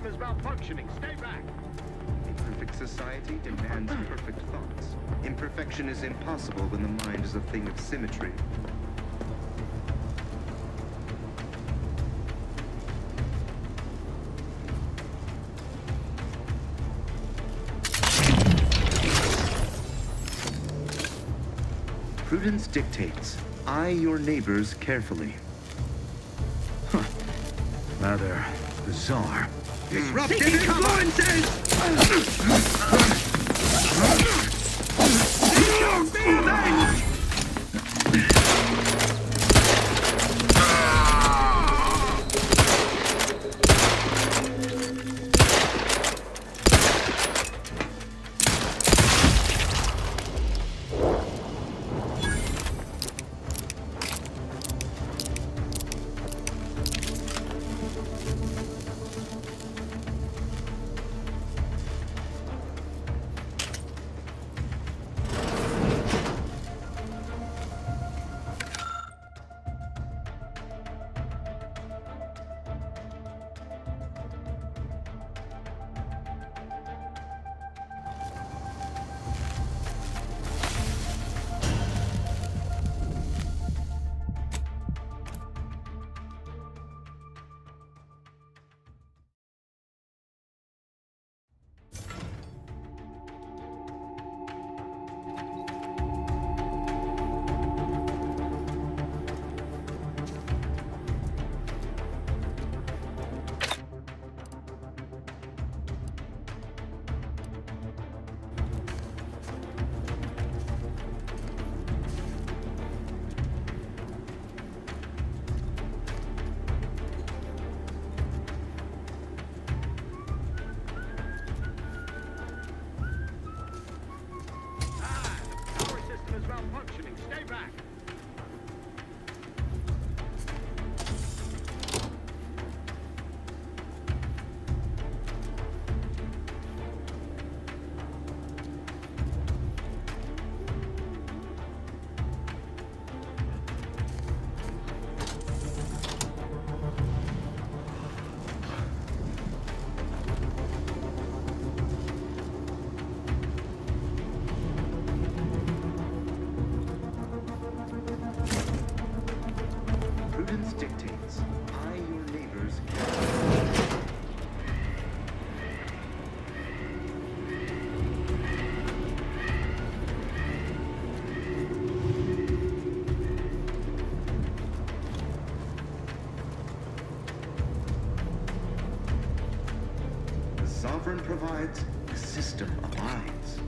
system is malfunctioning. Stay back. A perfect society demands perfect thoughts. Imperfection is impossible when the mind is a thing of symmetry. Prudence dictates, eye your neighbors carefully. Huh. Rather bizarre. Disruptive influences! Malfunctioning. Stay back. Prudence dictates, eye your neighbors carefully. The sovereign provides, the system abides.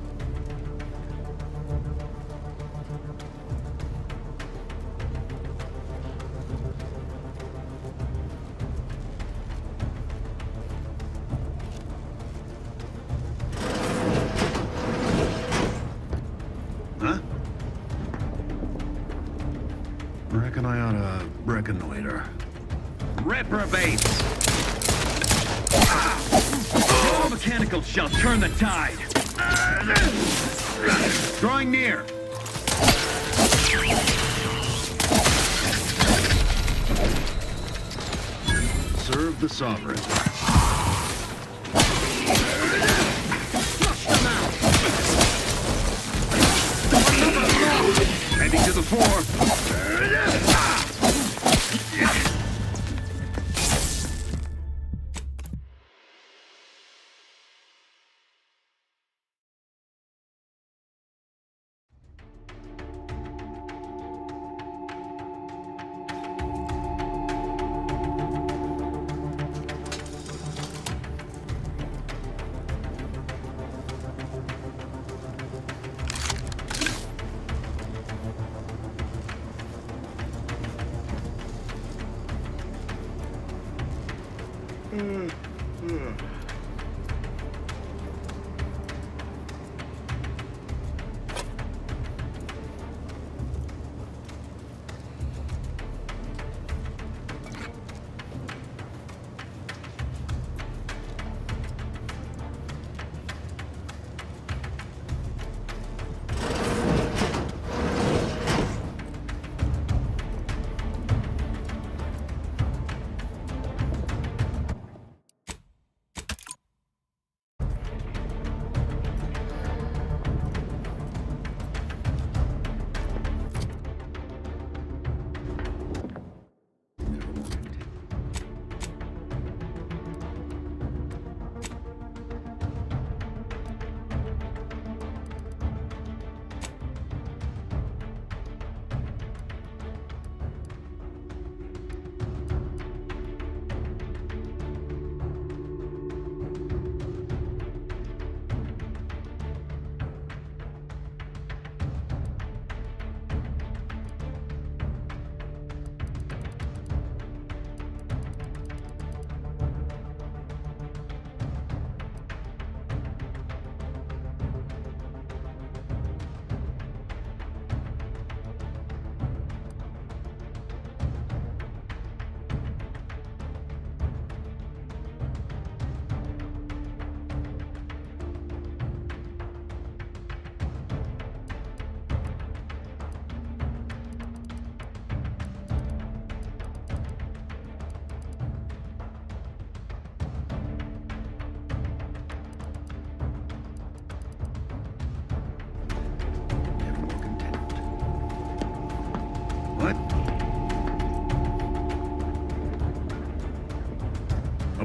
Huh? Reckon I oughta reconnoiter. Reprobates! All mechanical shall turn the tide. Drawing near. Serve the sovereign. Flush them out! Heading to the fore.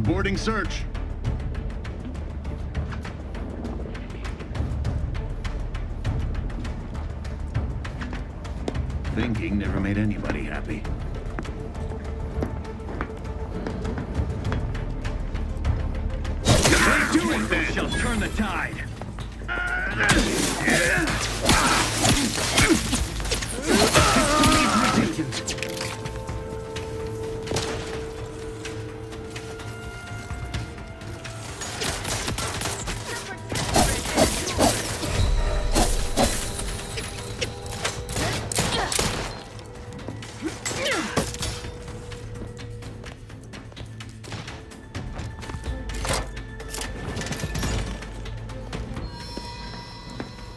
Aborting search. Thinking never made anybody happy. Do it then! Shall turn the tide.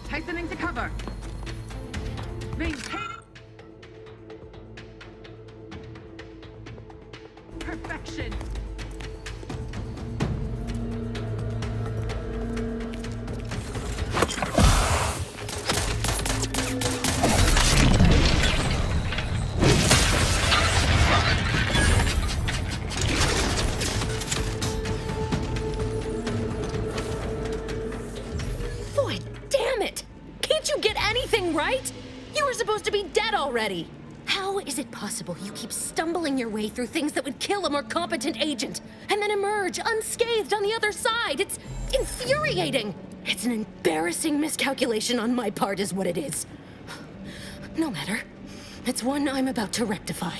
Hastening to cover. Maintaining perfection. Boy, damn it! Can't you get anything right? You were supposed to be dead already. How is it possible you keep stumbling your way through things that would kill a more competent agent, and then emerge unscathed on the other side? It's infuriating. It's an embarrassing miscalculation on my part is what it is. No matter. It's one I'm about to rectify.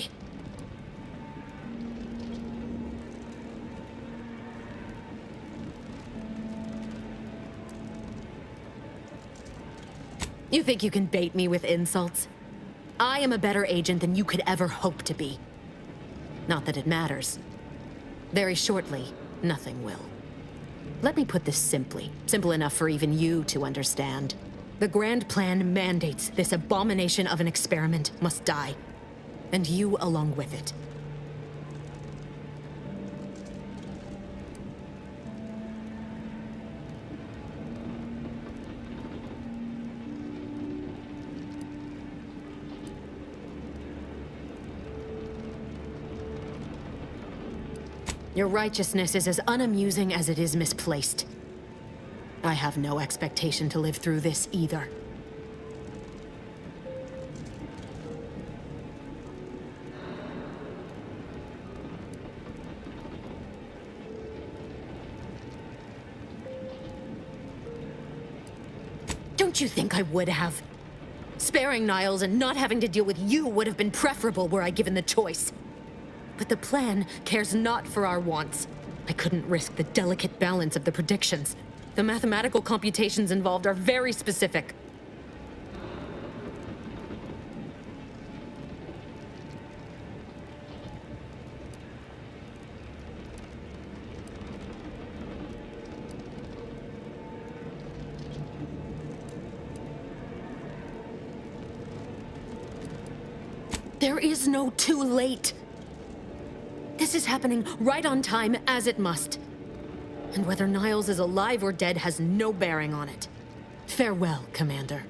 You think you can bait me with insults? I am a better agent than you could ever hope to be. Not that it matters. Very shortly, nothing will. Let me put this simply, simple enough for even you to understand. The grand plan mandates this abomination of an experiment must die, and you along with it. Your righteousness is as unamusing as it is misplaced. I have no expectation to live through this either. Don't you think I would have? Sparing Niles and not having to deal with you would have been preferable were I given the choice. But the plan cares not for our wants. I couldn't risk the delicate balance of the predictions. The mathematical computations involved are very specific. There is no too late. This is happening right on time, as it must. And whether Niles is alive or dead has no bearing on it. Farewell, Commander.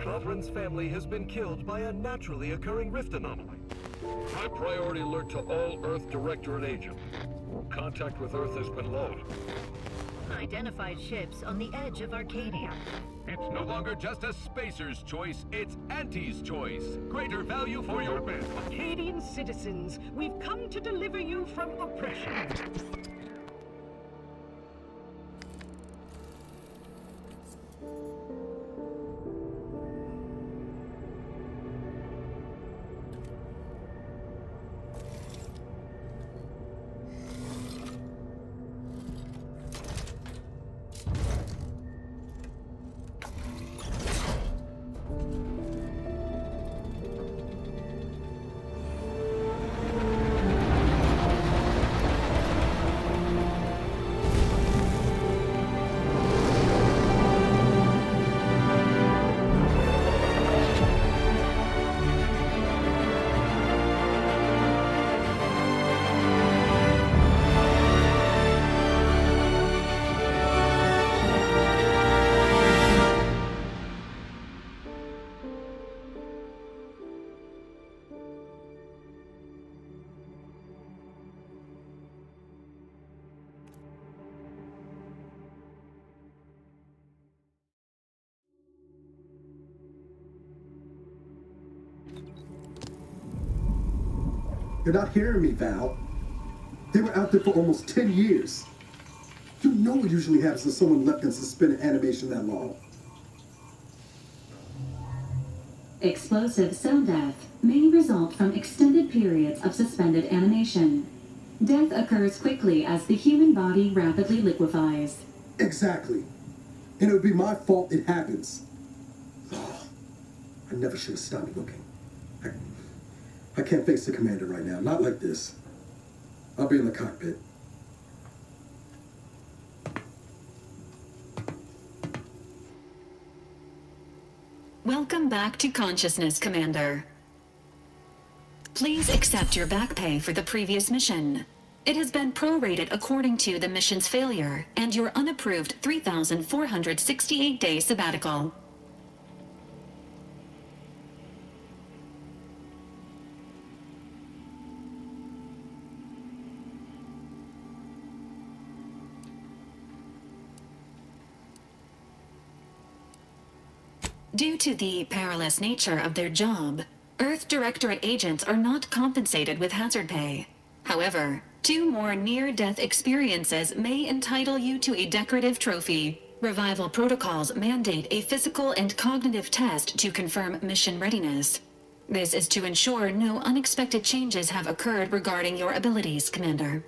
Sovereign's family has been killed by a naturally occurring rift anomaly. High priority alert to all Earth Directorate agents. Contact with Earth has been low. Identified ships on the edge of Arcadia. It's no longer just a spacer's choice, it's Auntie's choice. Greater value for your bid. Arcadian citizens, we've come to deliver you from oppression. You're not hearing me, Val. They were out there for almost 10 years. You know what usually happens when someone left in suspended animation that long. Explosive cell death may result from extended periods of suspended animation. Death occurs quickly as the human body rapidly liquefies. Exactly. And it would be my fault it happens. Oh, I never should have stopped looking. I can't face the commander right now. Not like this. I'll be in the cockpit. Welcome back to consciousness, Commander. Please accept your back pay for the previous mission. It has been prorated according to the mission's failure and your unapproved 3,468-day sabbatical. Due to the perilous nature of their job, Earth Directorate agents are not compensated with hazard pay. However, 2 more near-death experiences may entitle you to a decorative trophy. Revival protocols mandate a physical and cognitive test to confirm mission readiness. This is to ensure no unexpected changes have occurred regarding your abilities, Commander.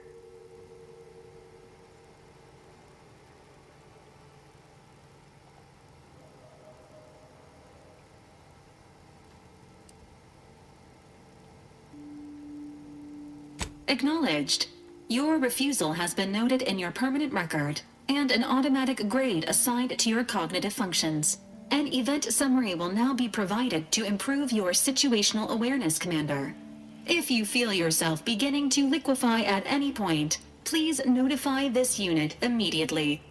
Acknowledged. Your refusal has been noted in your permanent record, and an automatic grade assigned to your cognitive functions. An event summary will now be provided to improve your situational awareness, Commander. If you feel yourself beginning to liquefy at any point, please notify this unit immediately.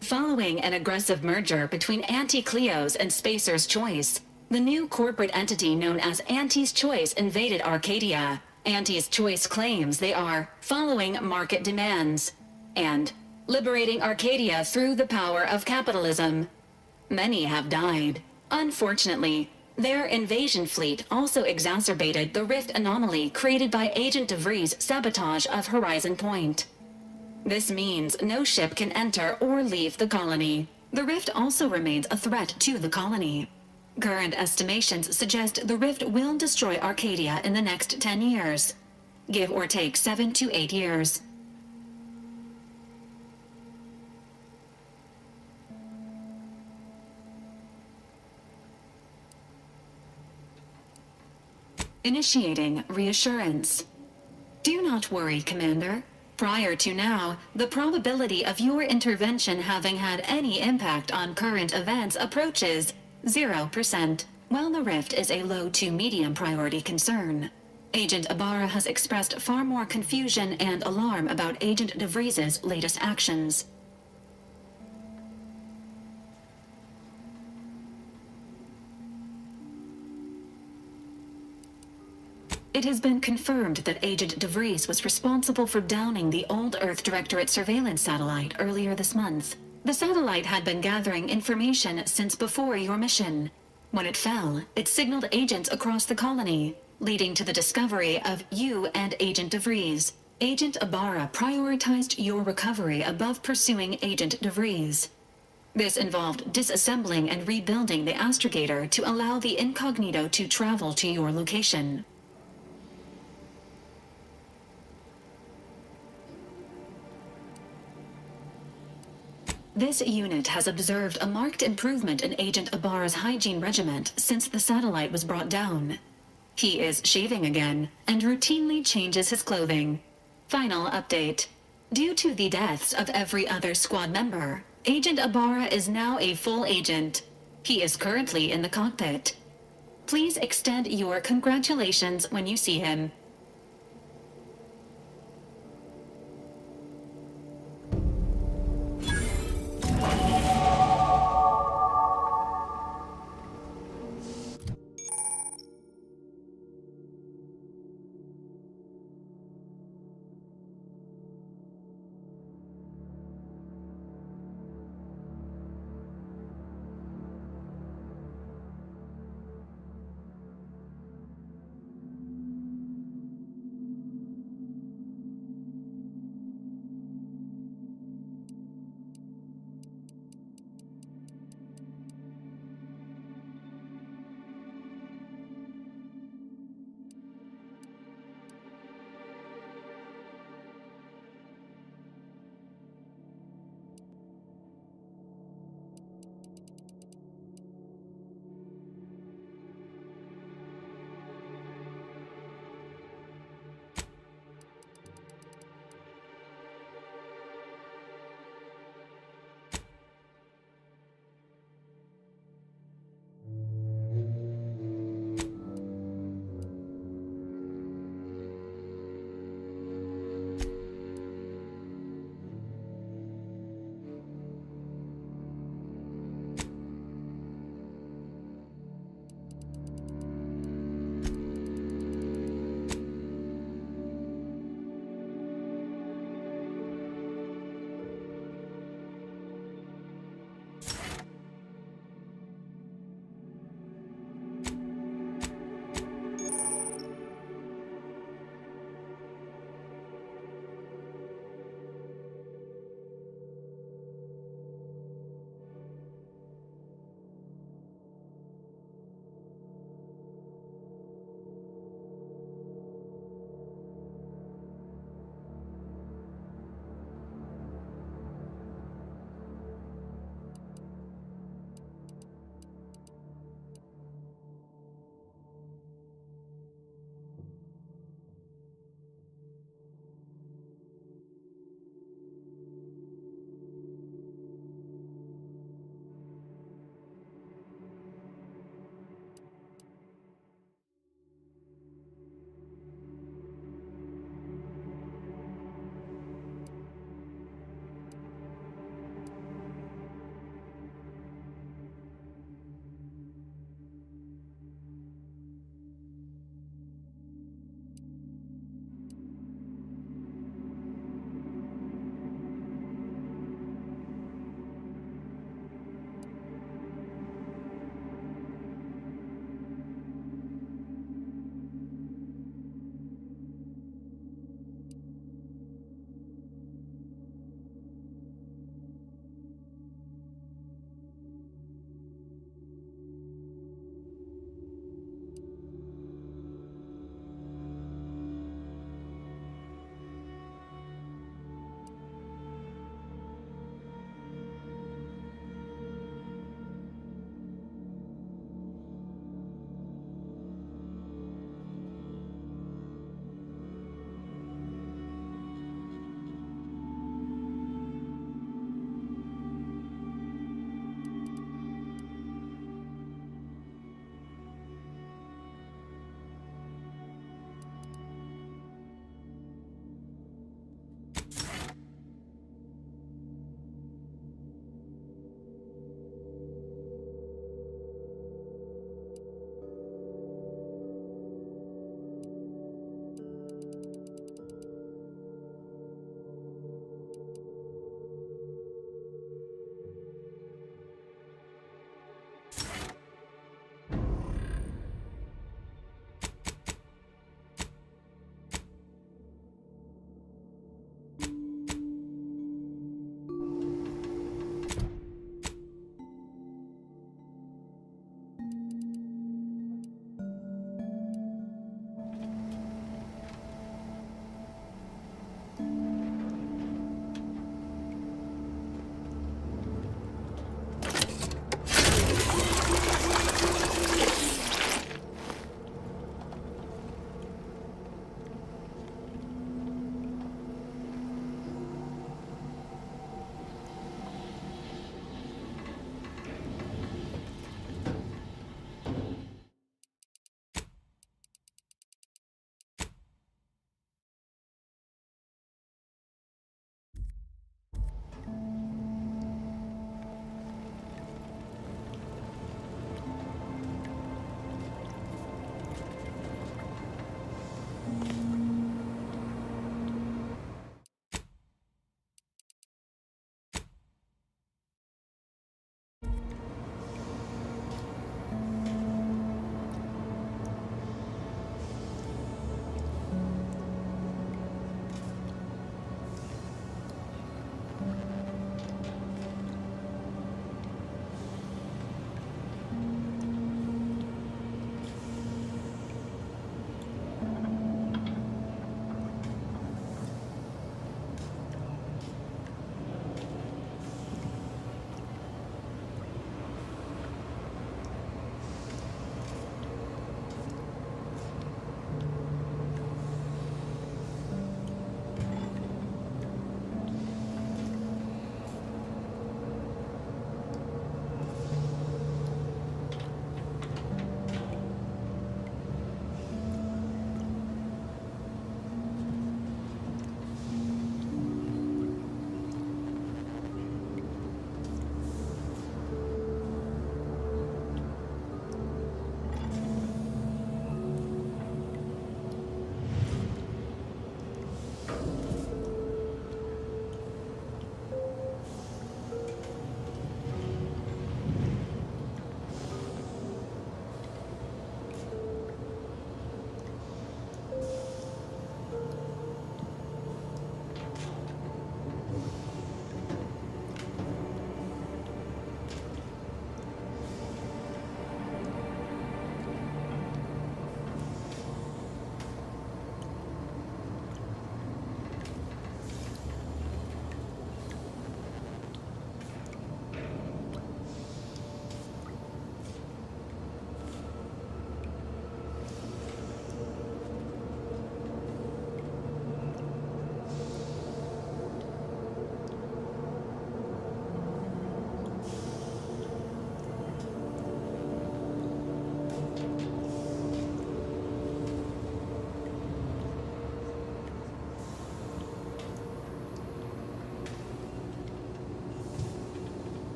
Following an aggressive merger between Anti-Cleo's and Spacer's Choice, the new corporate entity known as Anti's Choice invaded Arcadia. Anti's Choice claims they are following market demands and liberating Arcadia through the power of capitalism. Many have died. Unfortunately, their invasion fleet also exacerbated the rift anomaly created by Agent DeVries' sabotage of Horizon Point. This means no ship can enter or leave the colony. The rift also remains a threat to the colony. Current estimations suggest the rift will destroy Arcadia in the next 10 years. Give or take 7 to 8 years. Initiating reassurance. Do not worry, Commander. Prior to now, the probability of your intervention having had any impact on current events approaches 0%, while the rift is a low to medium priority concern. Agent Ibarra has expressed far more confusion and alarm about Agent DeVries' latest actions. It has been confirmed that Agent DeVries was responsible for downing the old Earth Directorate surveillance satellite earlier this month. The satellite had been gathering information since before your mission. When it fell, it signaled agents across the colony, leading to the discovery of you and Agent DeVries. Agent Ibarra prioritized your recovery above pursuing Agent DeVries. This involved disassembling and rebuilding the astrogator to allow the incognito to travel to your location. This unit has observed a marked improvement in Agent Ibarra's hygiene regimen since the satellite was brought down. He is shaving again and routinely changes his clothing. Final update. Due to the deaths of every other squad member, Agent Ibarra is now a full agent. He is currently in the cockpit. Please extend your congratulations when you see him.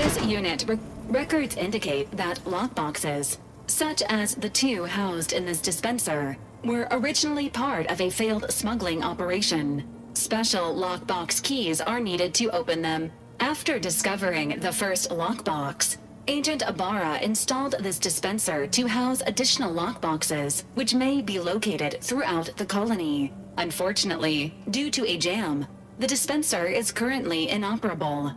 This unit records indicate that lockboxes, such as the two housed in this dispenser, were originally part of a failed smuggling operation. Special lockbox keys are needed to open them. After discovering the first lockbox, Agent Ibarra installed this dispenser to house additional lockboxes, which may be located throughout the colony. Unfortunately, due to a jam, the dispenser is currently inoperable.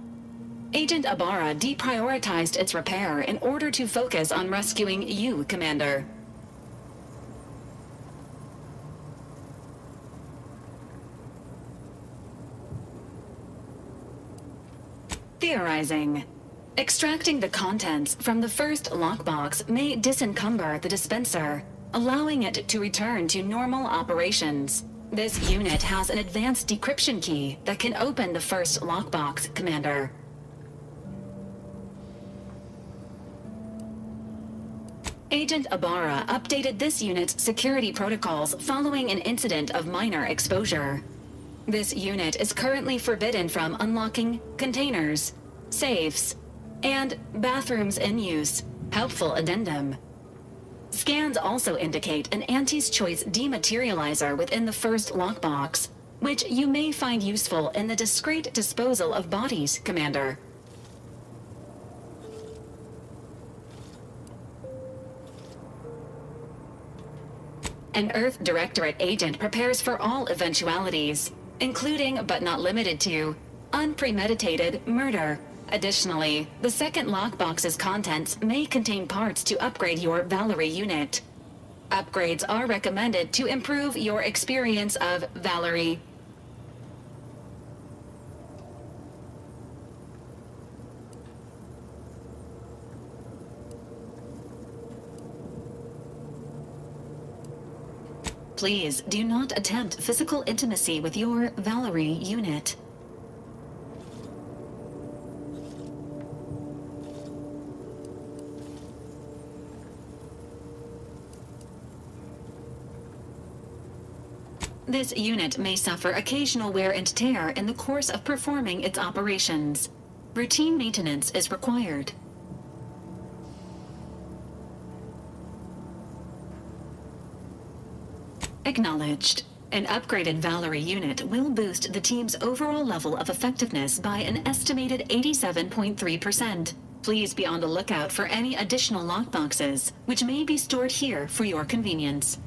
Agent Ibarra deprioritized its repair in order to focus on rescuing you, Commander. Theorizing. Extracting the contents from the first lockbox may disencumber the dispenser, allowing it to return to normal operations. This unit has an advanced decryption key that can open the first lockbox, Commander. Agent Ibarra updated this unit's security protocols following an incident of minor exposure. This unit is currently forbidden from unlocking containers, safes, and bathrooms in use. Helpful addendum. Scans also indicate an Auntie's Choice dematerializer within the first lockbox, which you may find useful in the discreet disposal of bodies, Commander. An Earth Directorate agent prepares for all eventualities, including but not limited to unpremeditated murder. Additionally, the second lockbox's contents may contain parts to upgrade your Valerie unit. Upgrades are recommended to improve your experience of Valerie. Please do not attempt physical intimacy with your Valerie unit. This unit may suffer occasional wear and tear in the course of performing its operations. Routine maintenance is required. Acknowledged. An upgraded Valerie unit will boost the team's overall level of effectiveness by an estimated 87.3%. Please be on the lookout for any additional lockboxes, which may be stored here for your convenience.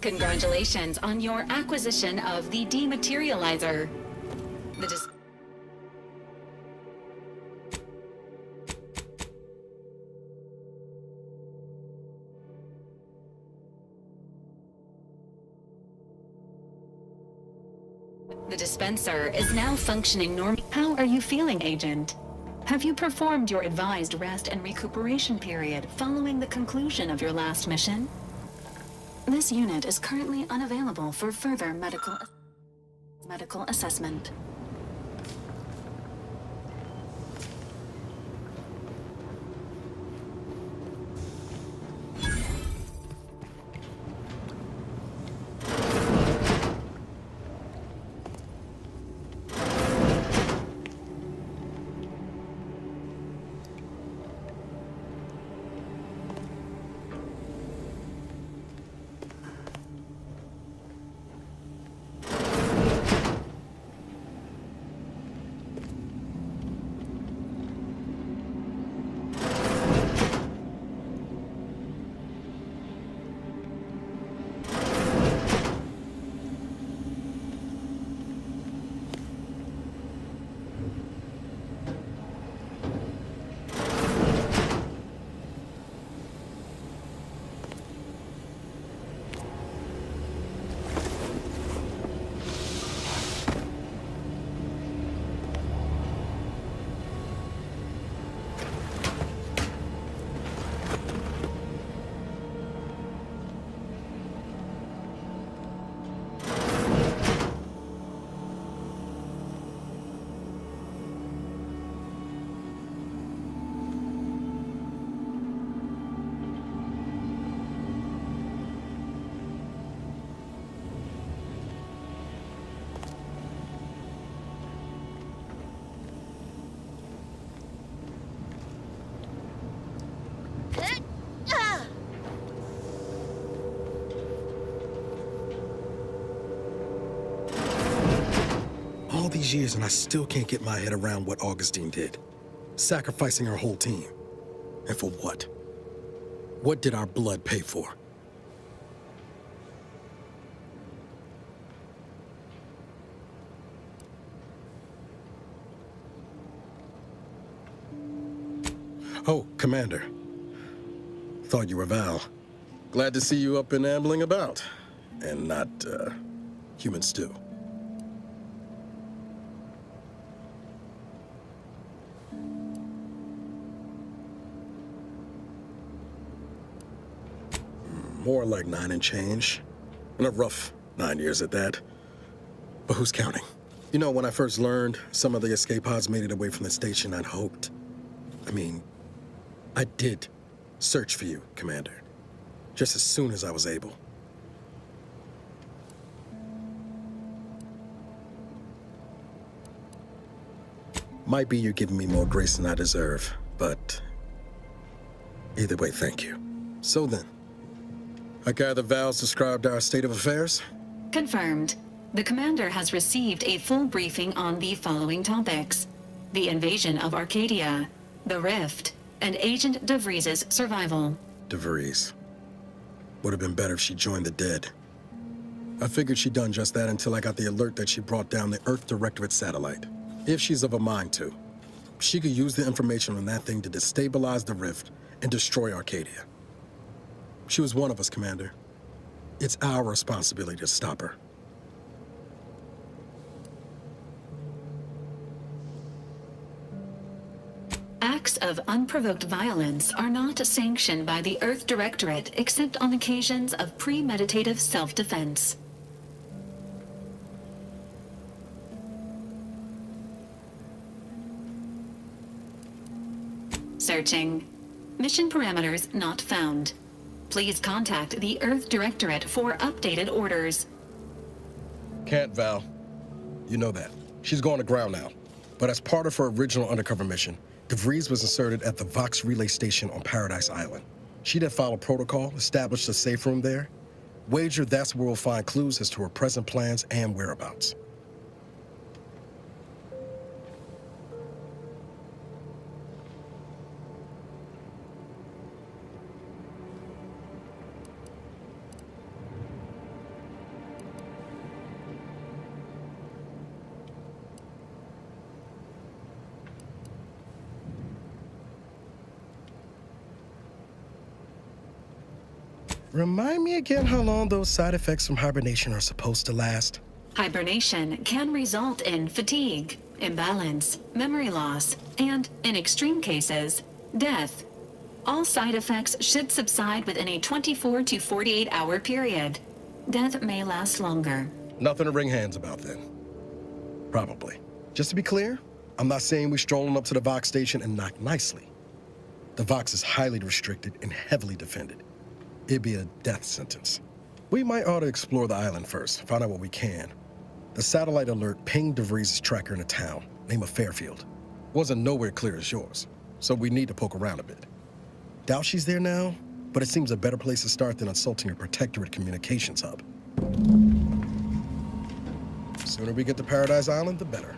Congratulations on your acquisition of the dematerializer. The dispenser is now functioning normally. How are you feeling, Agent? Have you performed your advised rest and recuperation period following the conclusion of your last mission? This unit is currently unavailable for further medical assessment. these years and I still can't get my head around what Augustine did. Sacrificing her whole team. And for what? What did our blood pay for? Oh, Commander. Thought you were Val. Glad to see you up and ambling about. And not, human stew. More like 9 and change. And a rough 9 years at that. But who's counting? You know, when I first learned some of the escape pods made it away from the station, I'd hoped. I did search for you, Commander. Just as soon as I was able. Might be you're giving me more grace than I deserve, but either way, thank you. So then, I gather Val's described our state of affairs? Confirmed. The commander has received a full briefing on the following topics: the invasion of Arcadia, the Rift, and Agent DeVries' survival. DeVries. Would have been better if she joined the dead. I figured she'd done just that until I got the alert that she brought down the Earth Directorate satellite. If she's of a mind to, she could use the information on that thing to destabilize the Rift and destroy Arcadia. She was one of us, Commander. It's our responsibility to stop her. Acts of unprovoked violence are not sanctioned by the Earth Directorate except on occasions of premeditative self-defense. Searching. Mission parameters not found. Please contact the Earth Directorate for updated orders. Can't, Val. You know that. She's going to ground now. But as part of her original undercover mission, DeVries was inserted at the Vox relay station on Paradise Island. She'd have followed protocol, established a safe room there. Wager that's where we'll find clues as to her present plans and whereabouts. Remind me again how long those side effects from hibernation are supposed to last? Hibernation can result in fatigue, imbalance, memory loss, and, in extreme cases, death. All side effects should subside within a 24 to 48 hour period. Death may last longer. Nothing to wring hands about then. Probably. Just to be clear, I'm not saying we strolling up to the Vox station and knock nicely. The Vox is highly restricted and heavily defended. It'd be a death sentence. We might ought to explore the island first, find out what we can. The satellite alert pinged DeVries' tracker in a town, name of Fairfield. Wasn't nowhere clear as yours, so we need to poke around a bit. Doubt she's there now, but it seems a better place to start than insulting a protectorate communications hub. Sooner we get to Paradise Island, the better.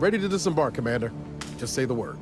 Ready to disembark, Commander. Just say the word.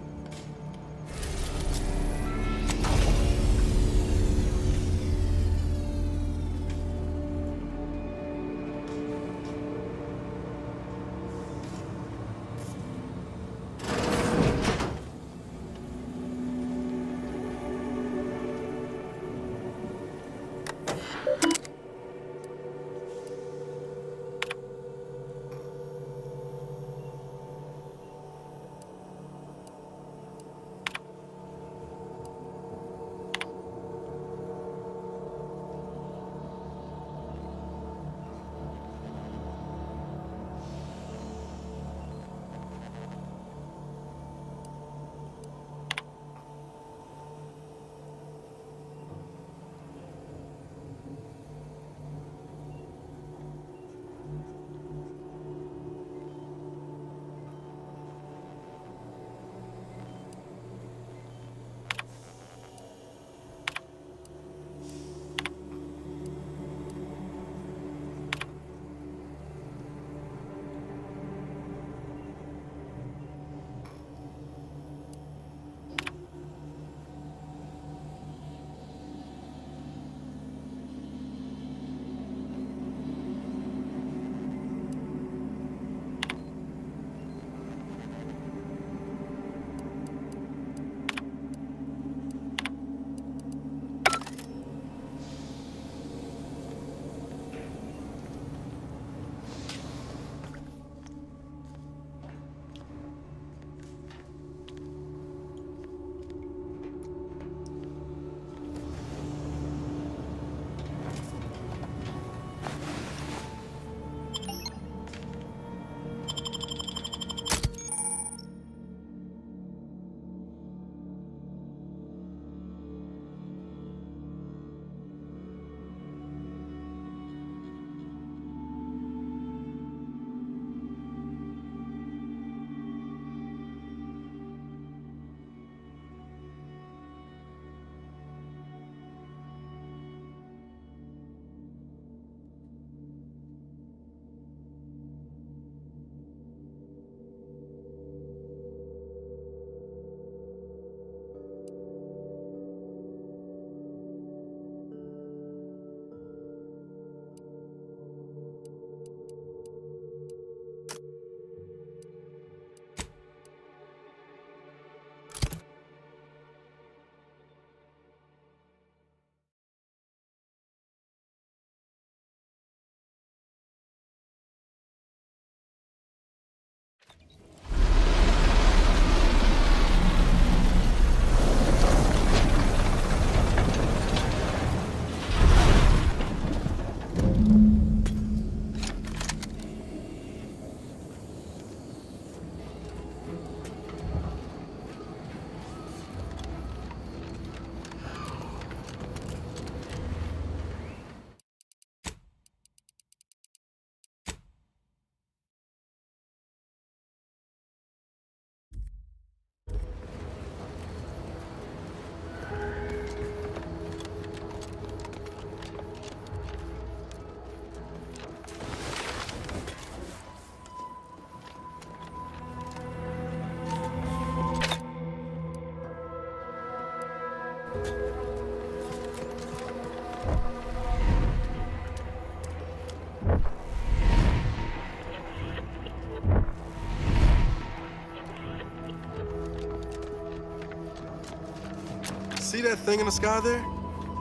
See that thing in the sky there?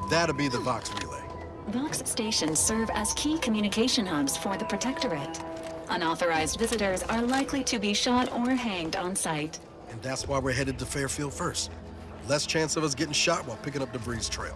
That'll be the Vox relay. Vox stations serve as key communication hubs for the Protectorate. Unauthorized visitors are likely to be shot or hanged on sight. And that's why we're headed to Fairfield first. Less chance of us getting shot while picking up debris trail.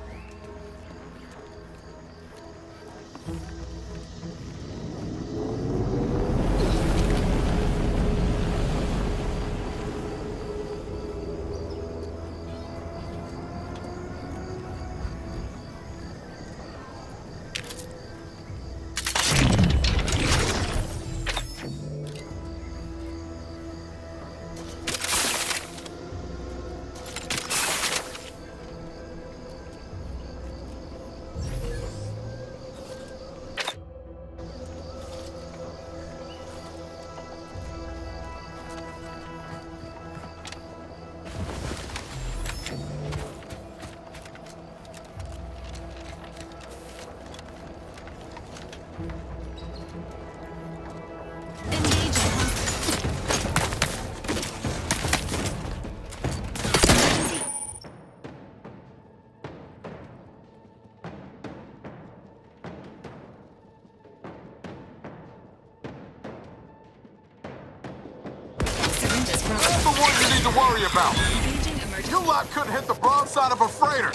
That's the one you need to worry about. You lot couldn't hit the broadside of a freighter.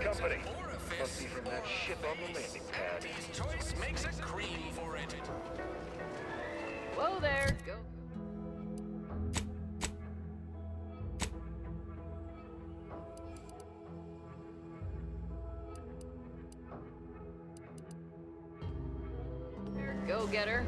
Company. Must be from that ship on the landing pad. Choice makes a cream for it. Whoa there. Go. There, go getter.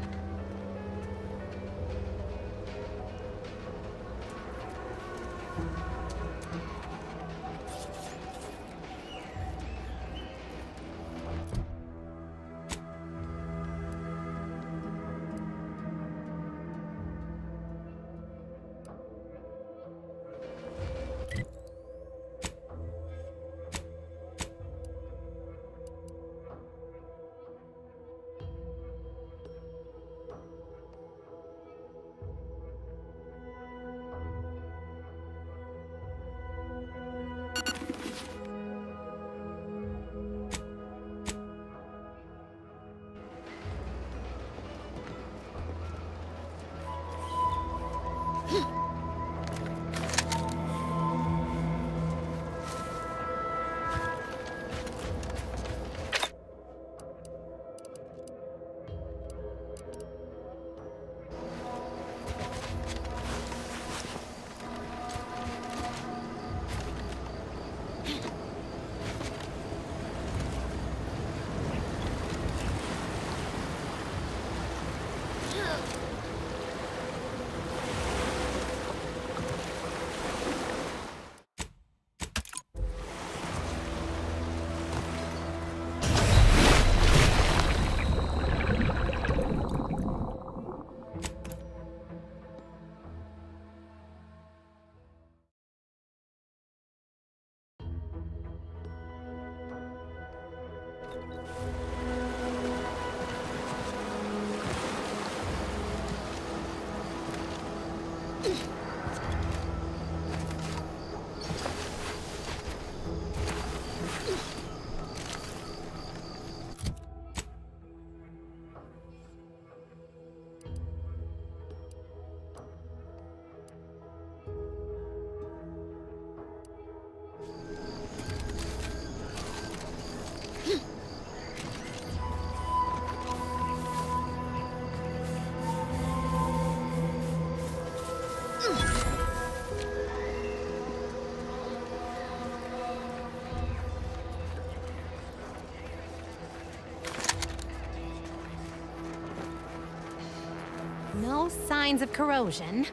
No signs of corrosion.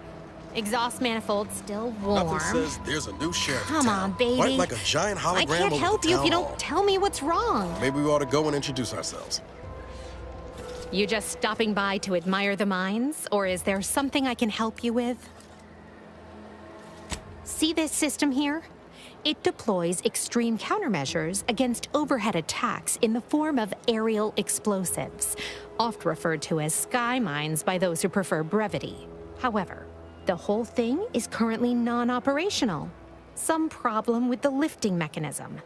Exhaust manifold still warm. Nothing says there's a new sheriff in Come town. on, baby. Right, like a giant hologram I can't over help the you if you town hall. don't tell me what's wrong. Maybe we ought to go and introduce ourselves. You just stopping by to admire the mines, or is there something I can help you with? See this system here? It deploys extreme countermeasures against overhead attacks in the form of aerial explosives, oft referred to as sky mines by those who prefer brevity. However, the whole thing is currently non-operational. Some problem with the lifting mechanism.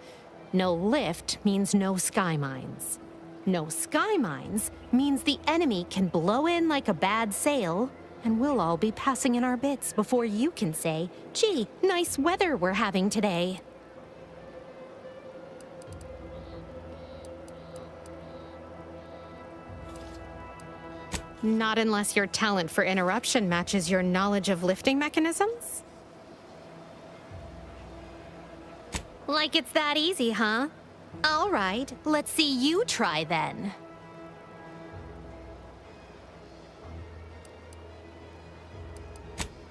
No lift means no sky mines. No sky mines means the enemy can blow in like a bad sail, and we'll all be passing in our bits before you can say, "Gee, nice weather we're having today." Not unless your talent for interruption matches your knowledge of lifting mechanisms? Like it's that easy, huh? All right, let's see you try then.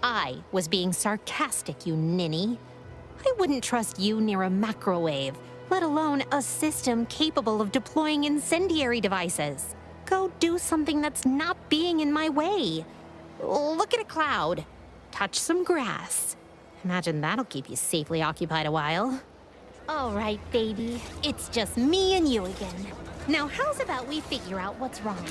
I was being sarcastic, you ninny. I wouldn't trust you near a macrowave, let alone a system capable of deploying incendiary devices. Go do something that's not being in my way. Look at a cloud. Touch some grass. Imagine that'll keep you safely occupied a while. All right, baby. It's just me and you again. Now how's about we figure out what's wrong?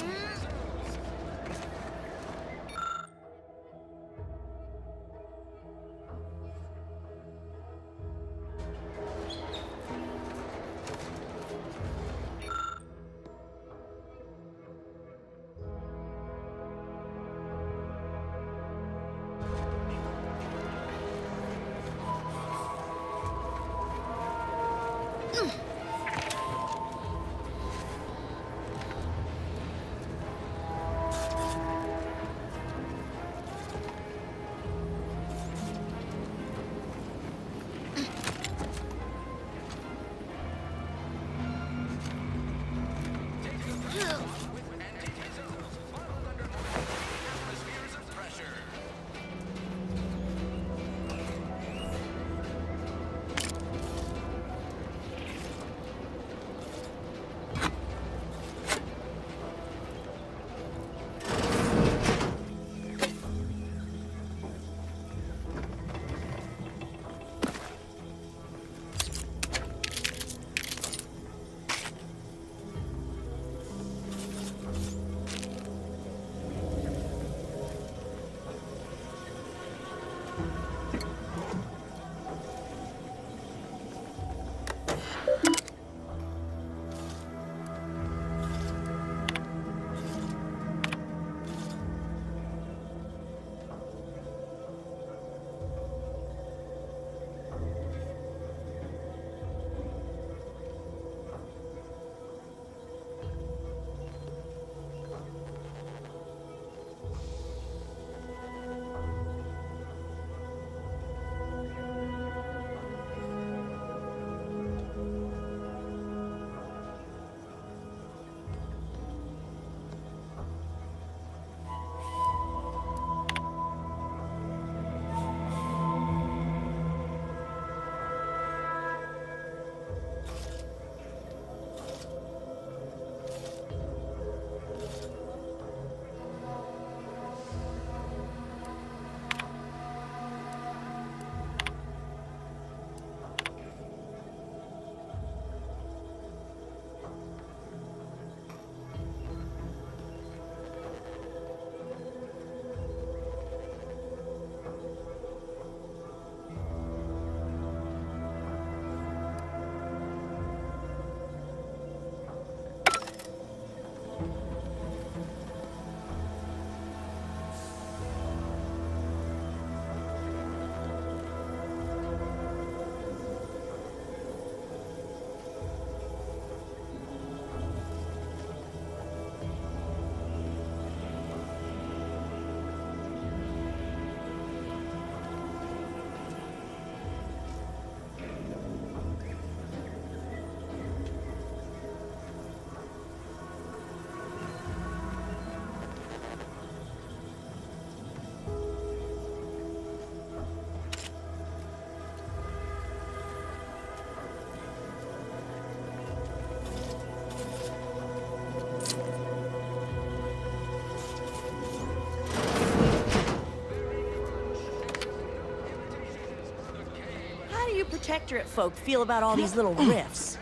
Protectorate folk feel about all these little rifts.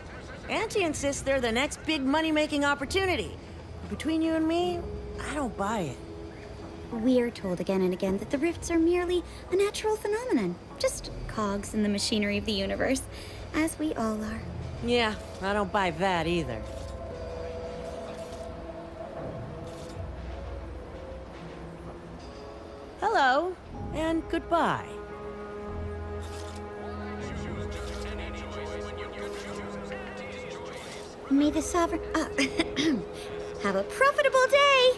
Auntie insists they're the next big money-making opportunity. Between you and me, I don't buy it. We're told again and again that the rifts are merely a natural phenomenon, just cogs in the machinery of the universe, as we all are. Yeah, I don't buy that either. Hello, and goodbye. May the sovereign... have a profitable day!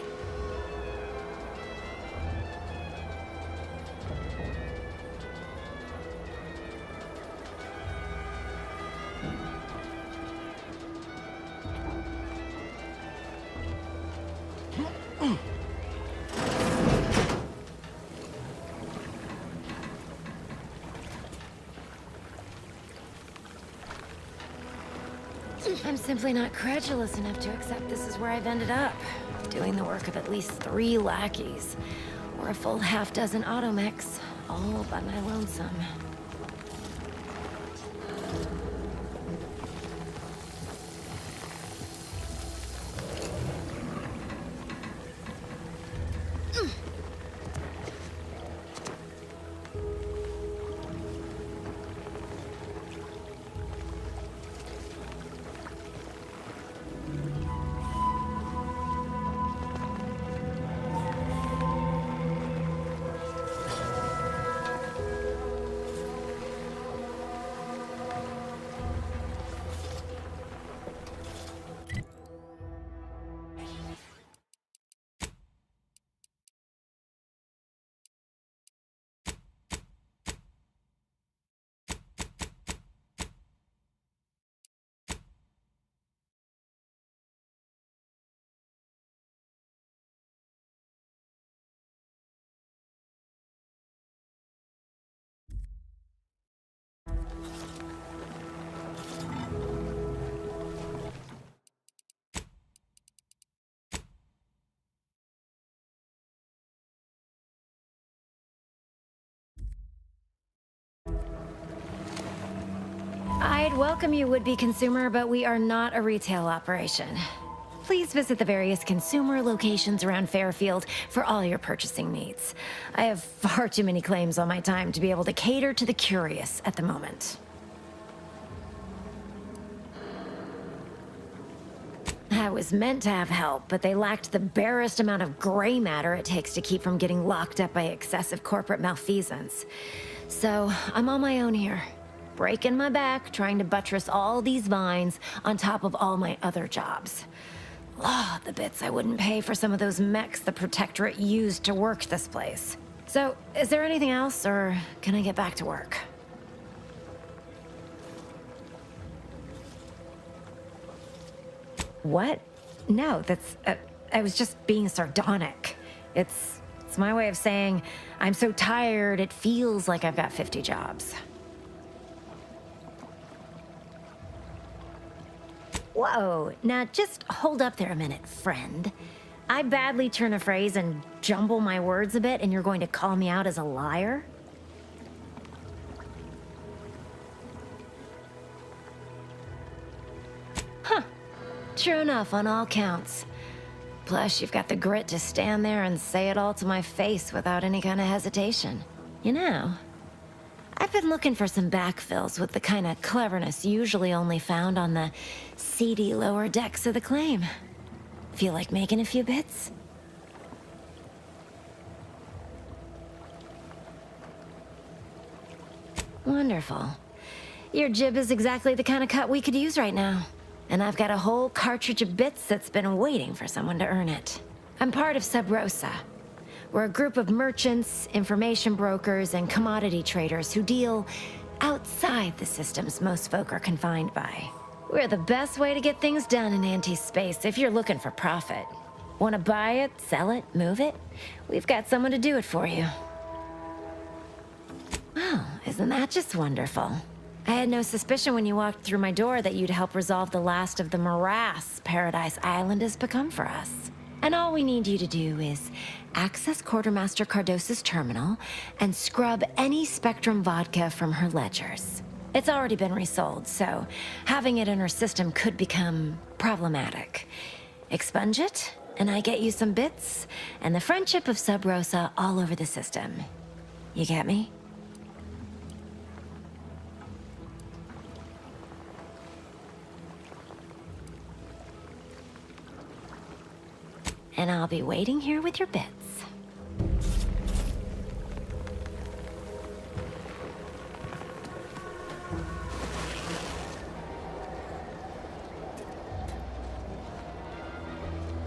I'm simply not credulous enough to accept this is where I've ended up. Doing the work of at least 3 lackeys. Or a full half-dozen automechs, all by my lonesome. I'd welcome you, would-be consumer, but we are not a retail operation. Please visit the various consumer locations around Fairfield for all your purchasing needs. I have far too many claims on my time to be able to cater to the curious at the moment. I was meant to have help, but they lacked the barest amount of gray matter it takes to keep from getting locked up by excessive corporate malfeasance. So, I'm on my own here. Breaking my back, trying to buttress all these vines on top of all my other jobs. Oh, the bits I wouldn't pay for some of those mechs the Protectorate used to work this place. So, is there anything else, or can I get back to work? What? No, that's... I was just being sardonic. It's my way of saying, I'm so tired, it feels like I've got 50 jobs. Whoa, now just hold up there a minute, friend. I badly turn a phrase and jumble my words a bit, and you're going to call me out as a liar? Huh. True enough on all counts. Plus, you've got the grit to stand there and say it all to my face without any kind of hesitation. You know, I've been looking for some backfills with the kind of cleverness usually only found on the seedy lower decks of the claim. Feel like making a few bits? Wonderful. Your jib is exactly the kind of cut we could use right now. And I've got a whole cartridge of bits that's been waiting for someone to earn it. I'm part of Sub Rosa. We're a group of merchants, information brokers, and commodity traders who deal outside the systems most folk are confined by. We're the best way to get things done in anti-space if you're looking for profit. Want to buy it, sell it, move it? We've got someone to do it for you. Well, isn't that just wonderful? I had no suspicion when you walked through my door that you'd help resolve the last of the morass Paradise Island has become for us. And all we need you to do is access Quartermaster Cardos's terminal and scrub any Spectrum vodka from her ledgers. It's already been resold, so having it in her system could become problematic. Expunge it, and I get you some bits, and the friendship of Sub Rosa all over the system. You get me? And I'll be waiting here with your bits.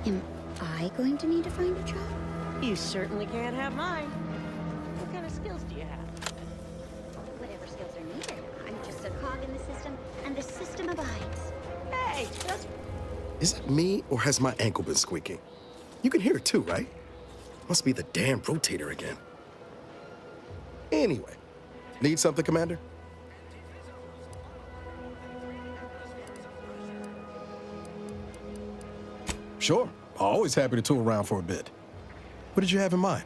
Am I going to need to find a job? You certainly can't have mine. What kind of skills do you have? Whatever skills are needed. I'm just a cog in the system, and the system abides. Hey, that's... Is it me, or has my ankle been squeaking? You can hear it too, right? Must be the damn rotator again. Anyway, need something, Commander? Sure. Always happy to tool around for a bit. What did you have in mind?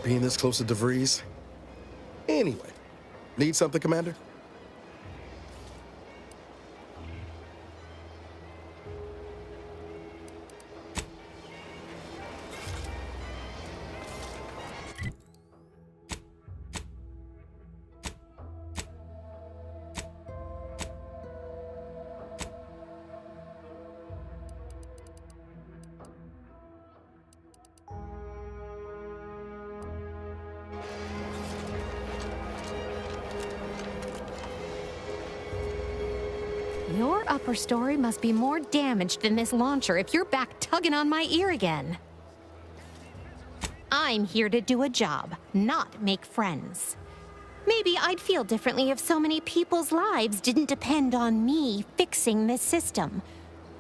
Being this close to DeVries? Anyway, need something, Commander? Your upper story must be more damaged than this launcher if you're back tugging on my ear again. I'm here to do a job, not make friends. Maybe I'd feel differently if so many people's lives didn't depend on me fixing this system.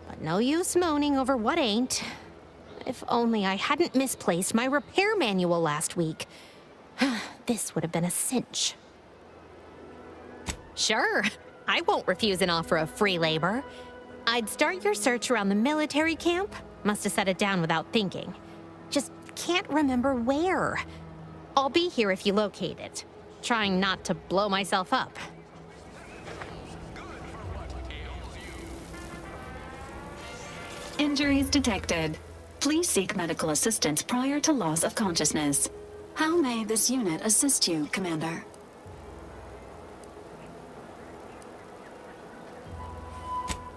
But no use moaning over what ain't. If only I hadn't misplaced my repair manual last week. This would have been a cinch. Sure. I won't refuse an offer of free labor. I'd start your search around the military camp. Must have set it down without thinking. Just can't remember where. I'll be here if you locate it. Trying not to blow myself up. Injuries detected. Please seek medical assistance prior to loss of consciousness. How may this unit assist you, Commander?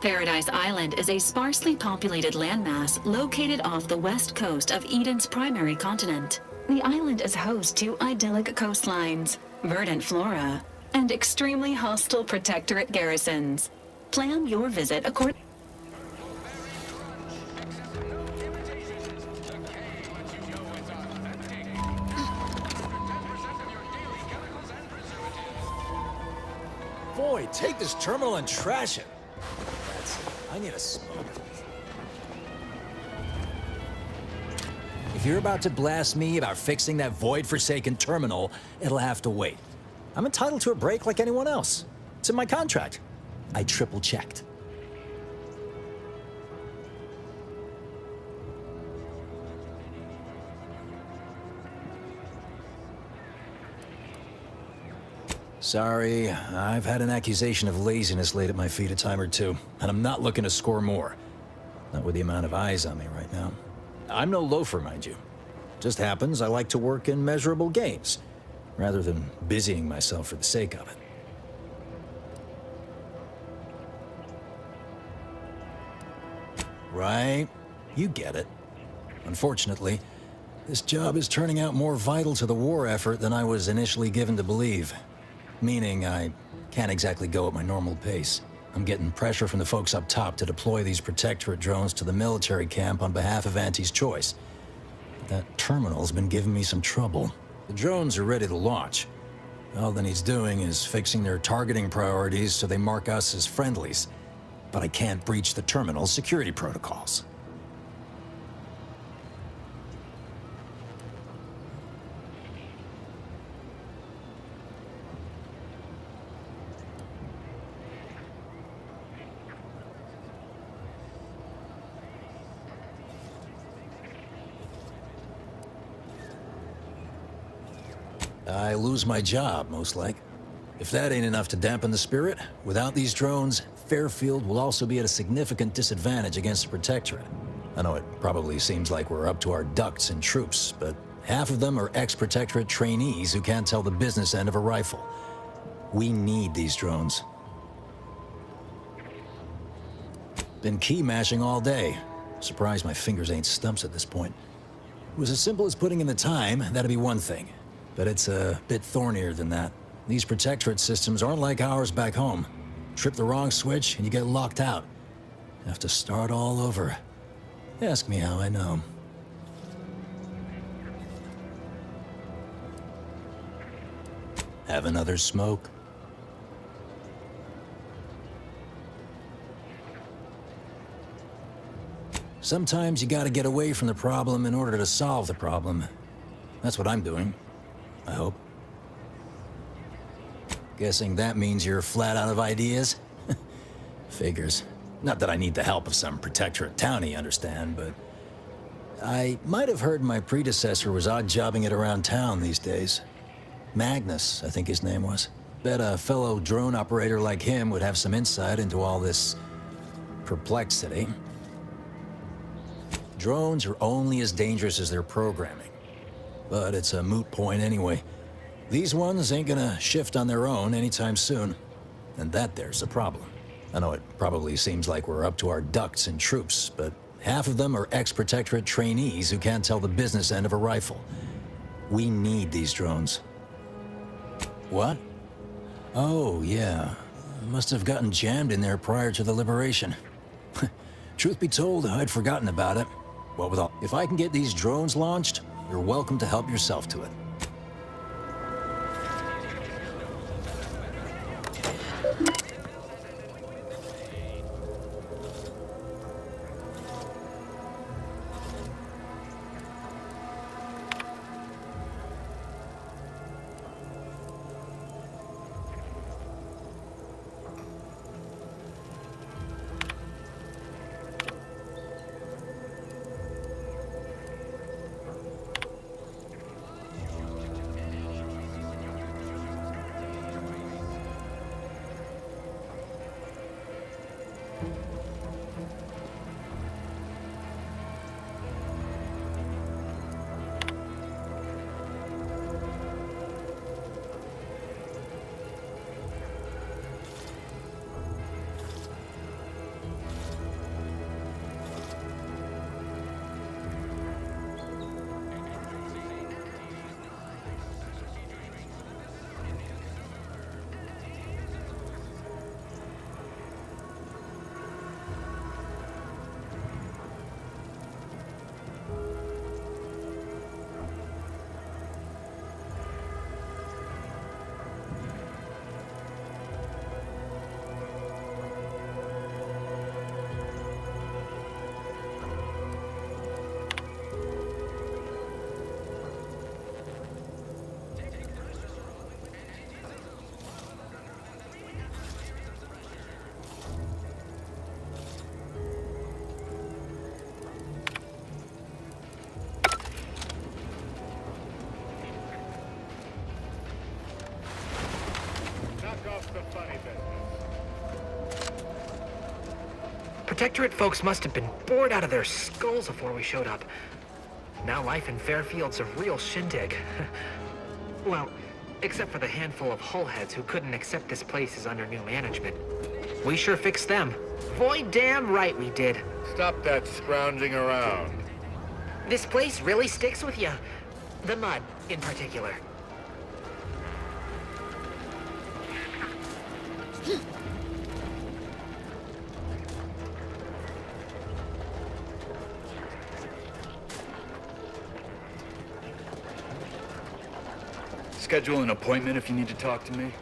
Paradise Island is a sparsely populated landmass located off the west coast of Eden's primary continent. The island is host to idyllic coastlines, verdant flora, and extremely hostile protectorate garrisons. Plan your visit according. Boy, take this terminal and trash it. I need a smoke. If you're about to blast me about fixing that void-forsaken terminal, it'll have to wait. I'm entitled to a break like anyone else. It's in my contract. I triple-checked. Sorry, I've had an accusation of laziness laid at my feet a time or two, and I'm not looking to score more. Not with the amount of eyes on me right now. I'm no loafer, mind you. Just happens I like to work in measurable gains, rather than busying myself for the sake of it. Right, you get it. Unfortunately, this job is turning out more vital to the war effort than I was initially given to believe. Meaning I can't exactly go at my normal pace. I'm getting pressure from the folks up top to deploy these Protectorate drones to the military camp on behalf of Auntie's choice. But that terminal's been giving me some trouble. The drones are ready to launch. All that needs doing is fixing their targeting priorities so they mark us as friendlies. But I can't breach the terminal's security protocols. I lose my job, most like. If that ain't enough to dampen the spirit, without these drones, Fairfield will also be at a significant disadvantage against the Protectorate. I know it probably seems like we're up to our ducks in troops, but half of them are ex-Protectorate trainees who can't tell the business end of a rifle. We need these drones. Been key mashing all day. Surprised my fingers ain't stumps at this point. It was as simple as putting in the time, that'd be one thing. But it's a bit thornier than that. These Protectorate systems aren't like ours back home. Trip the wrong switch and you get locked out. Have to start all over. Ask me how I know. Have another smoke? Sometimes you gotta get away from the problem in order to solve the problem. That's what I'm doing. I hope. Guessing that means you're flat out of ideas? Figures. Not that I need the help of some Protectorate townie, understand, but... I might have heard my predecessor was odd-jobbing it around town these days. Magnus, I think his name was. Bet a fellow drone operator like him would have some insight into all this... perplexity. Drones are only as dangerous as their programming. But it's a moot point anyway. These ones ain't gonna shift on their own anytime soon. And that there's a problem. I know it probably seems like we're up to our ducks in troops, but half of them are ex-Protectorate trainees who can't tell the business end of a rifle. We need these drones. What? Oh, yeah. Must have gotten jammed in there prior to the liberation. Truth be told, I'd forgotten about it. What with all... If I can get these drones launched, you're welcome to help yourself to it. Protectorate folks must have been bored out of their skulls before we showed up. Now life in Fairfield's a real shindig. Well, except for the handful of hullheads who couldn't accept this place is under new management. We sure fixed them. Boy, damn right we did. Stop that scrounging around. This place really sticks with you. The mud, in particular. Schedule an appointment if you need to talk to me.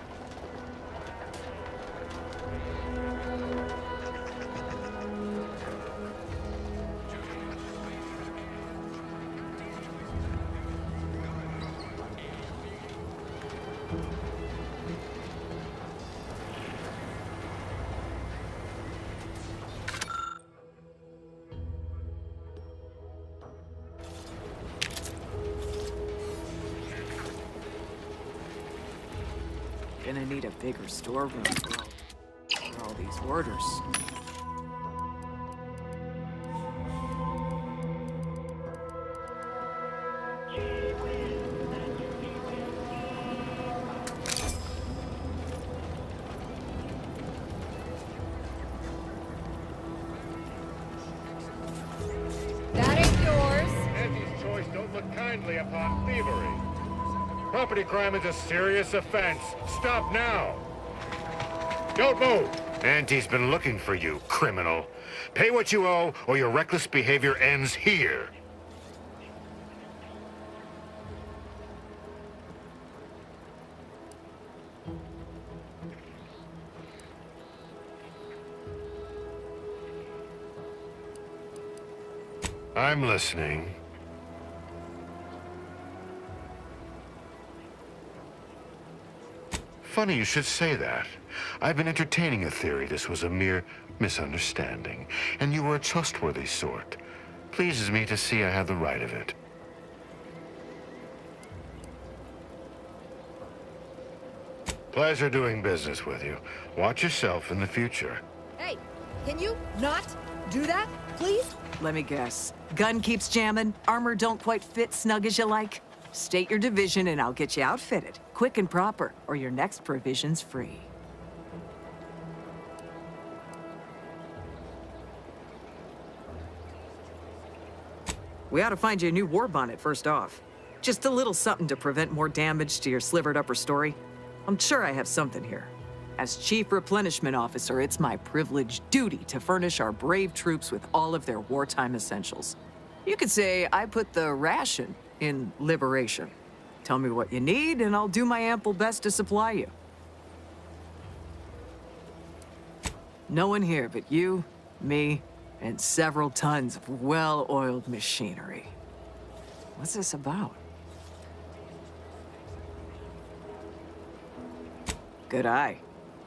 Gonna need a bigger storeroom for all these orders. That is yours. Auntie's choice don't look kindly upon thievery. Property crime is a serious offense. Stop now. Don't move. Auntie's been looking for you, criminal. Pay what you owe, or your reckless behavior ends here. I'm listening. Funny you should say that. I've been entertaining a theory this was a mere misunderstanding, and you were a trustworthy sort. Pleases me to see I had the right of it. Pleasure doing business with you. Watch yourself in the future. Hey, can you not do that, please? Let me guess. Gun keeps jamming, armor don't quite fit snug as you like. State your division and I'll get you outfitted, quick and proper, or your next provision's free. We ought to find you a new war bonnet first off. Just a little something to prevent more damage to your slivered upper story. I'm sure I have something here. As Chief Replenishment Officer, it's my privileged duty to furnish our brave troops with all of their wartime essentials. You could say I put the ration in liberation. Tell me what you need, and I'll do my ample best to supply you. No one here but you, me, and several tons of well-oiled machinery. What's this about? Good eye.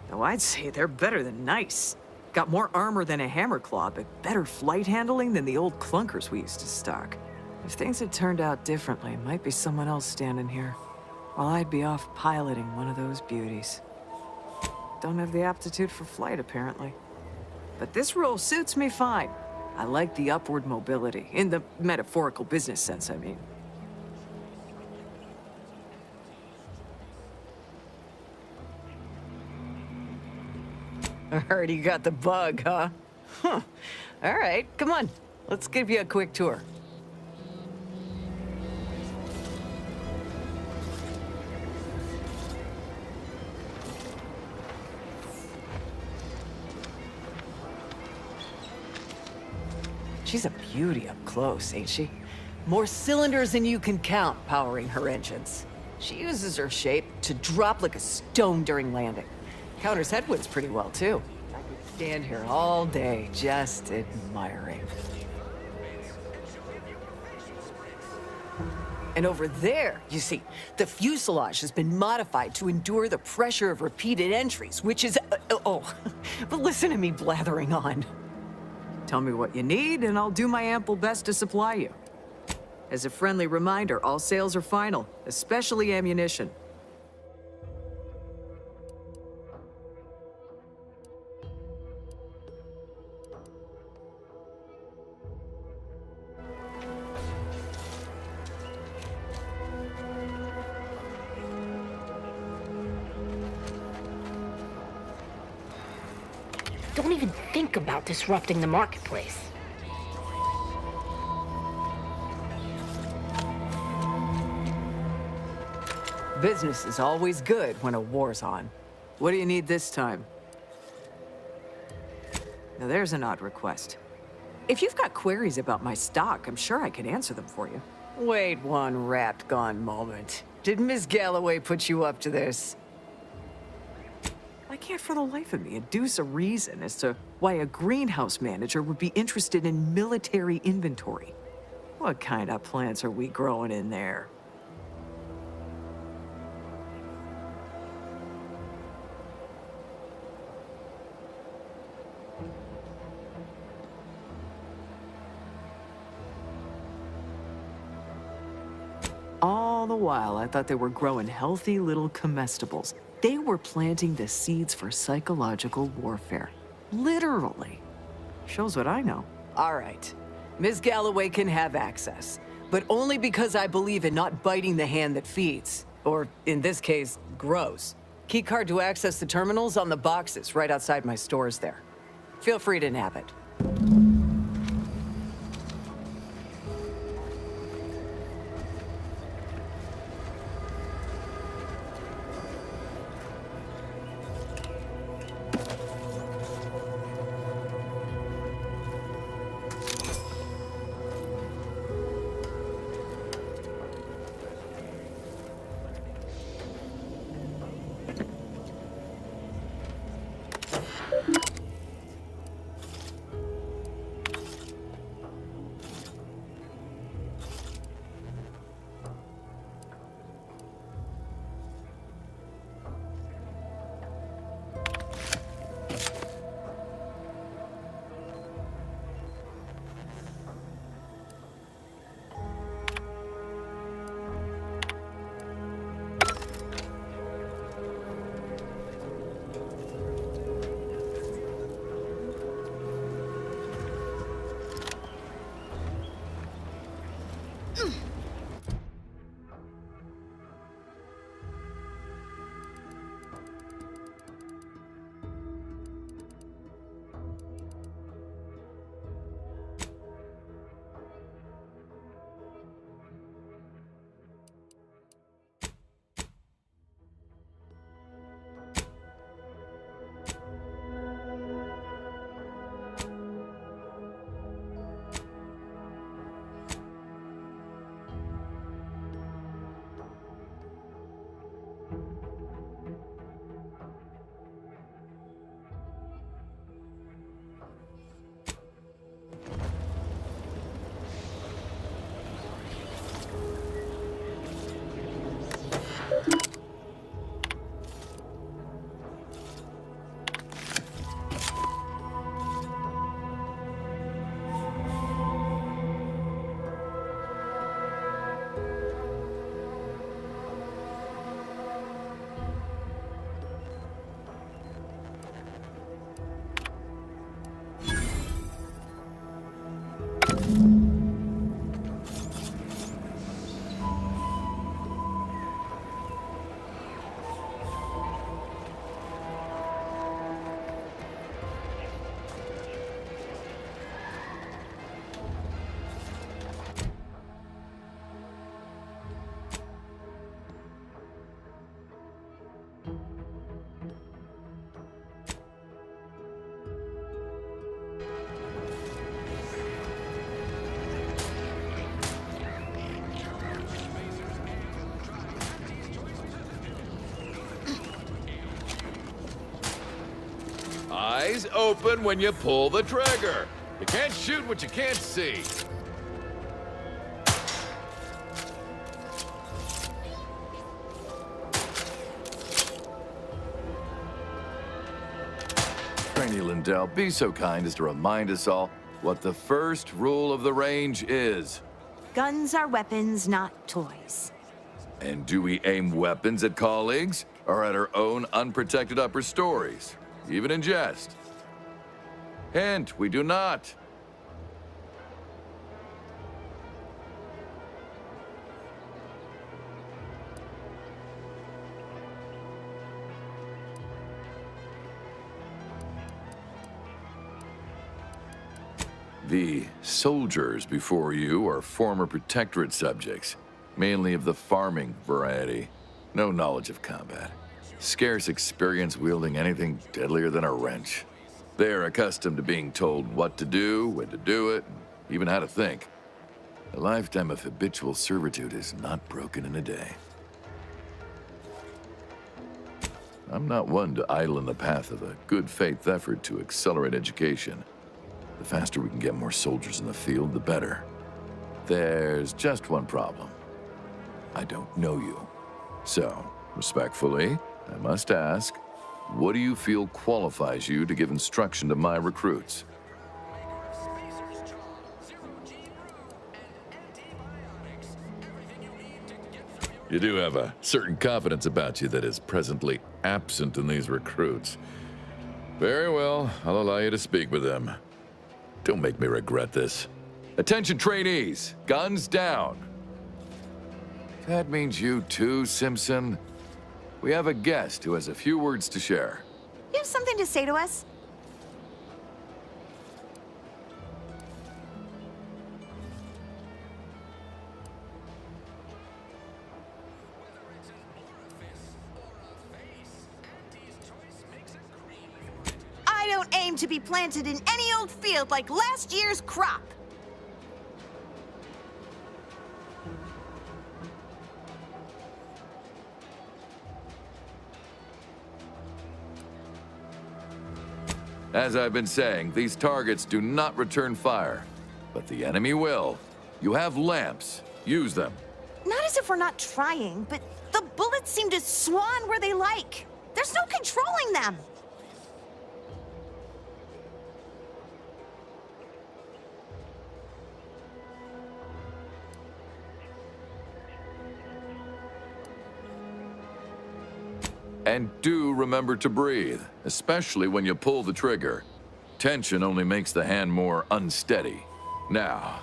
Though I'd say they're better than nice. Got more armor than a hammer claw, but better flight handling than the old clunkers we used to stock. If things had turned out differently, it might be someone else standing here, while I'd be off piloting one of those beauties. Don't have the aptitude for flight, apparently. But this role suits me fine. I like the upward mobility, in the metaphorical business sense, I mean. Already got the bug, huh? Huh. All right, come on. Let's give you a quick tour. She's a beauty up close, ain't she? More cylinders than you can count powering her engines. She uses her shape to drop like a stone during landing. Counters headwinds pretty well, too. I could stand here all day just admiring. And over there, you see, the fuselage has been modified to endure the pressure of repeated entries, which is... but listen to me blathering on. Tell me what you need, and I'll do my ample best to supply you. As a friendly reminder, all sales are final, especially ammunition. Don't even think about disrupting the marketplace. Business is always good when a war's on. What do you need this time? Now there's an odd request. If you've got queries about my stock, I'm sure I could answer them for you. Wait one rat-gone moment. Did Ms. Galloway put you up to this? I can't for the life of me adduce a reason as to why a greenhouse manager would be interested in military inventory. What kind of plants are we growing in there? All the while, I thought they were growing healthy little comestibles. They were planting the seeds for psychological warfare. Literally. Shows what I know. All right. Ms. Galloway can have access, but only because I believe in not biting the hand that feeds. Or, in this case, grows. Keycard to access the terminals on the boxes right outside my stores there. Feel free to nab it. Eyes open when you pull the trigger. You can't shoot what you can't see. Trainee Lindell, be so kind as to remind us all what the first rule of the range is. Guns are weapons, not toys. And do we aim weapons at colleagues or at our own unprotected upper stories? Even in jest. Hint, we do not. The soldiers before you are former Protectorate subjects, mainly of the farming variety. No knowledge of combat. Scarce experience wielding anything deadlier than a wrench. They're accustomed to being told what to do, when to do it, and even how to think. A lifetime of habitual servitude is not broken in a day. I'm not one to idle in the path of a good faith effort to accelerate education. The faster we can get more soldiers in the field, the better. There's just one problem. I don't know you. So, respectfully, I must ask, what do you feel qualifies you to give instruction to my recruits? You do have a certain confidence about you that is presently absent in these recruits. Very well, I'll allow you to speak with them. Don't make me regret this. Attention trainees, guns down. That means you too, Simpson. We have a guest who has a few words to share. You have something to say to us? I don't aim to be planted in any old field like last year's crop. As I've been saying, these targets do not return fire, but the enemy will. You have lamps. Use them. Not as if we're not trying, but the bullets seem to swan where they like. There's no controlling them. And do remember to breathe, especially when you pull the trigger. Tension only makes the hand more unsteady. Now,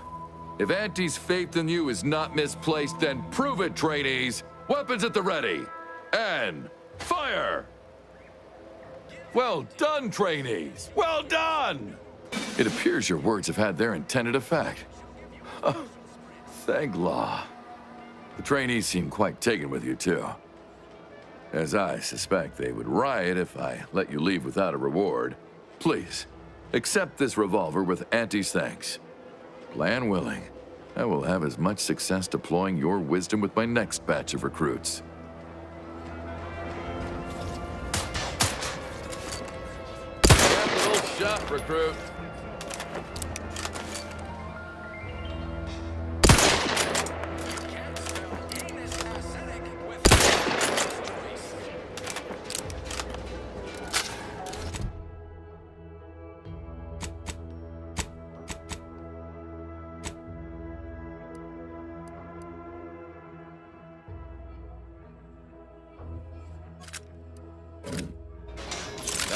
if Auntie's faith in you is not misplaced, then prove it, trainees! Weapons at the ready! And fire! Well done, trainees! Well done! It appears your words have had their intended effect. Oh, thank law. The trainees seem quite taken with you, too. As I suspect they would riot if I let you leave without a reward. Please, accept this revolver with Auntie's thanks. Plan willing, I will have as much success deploying your wisdom with my next batch of recruits. Capital shot, recruit.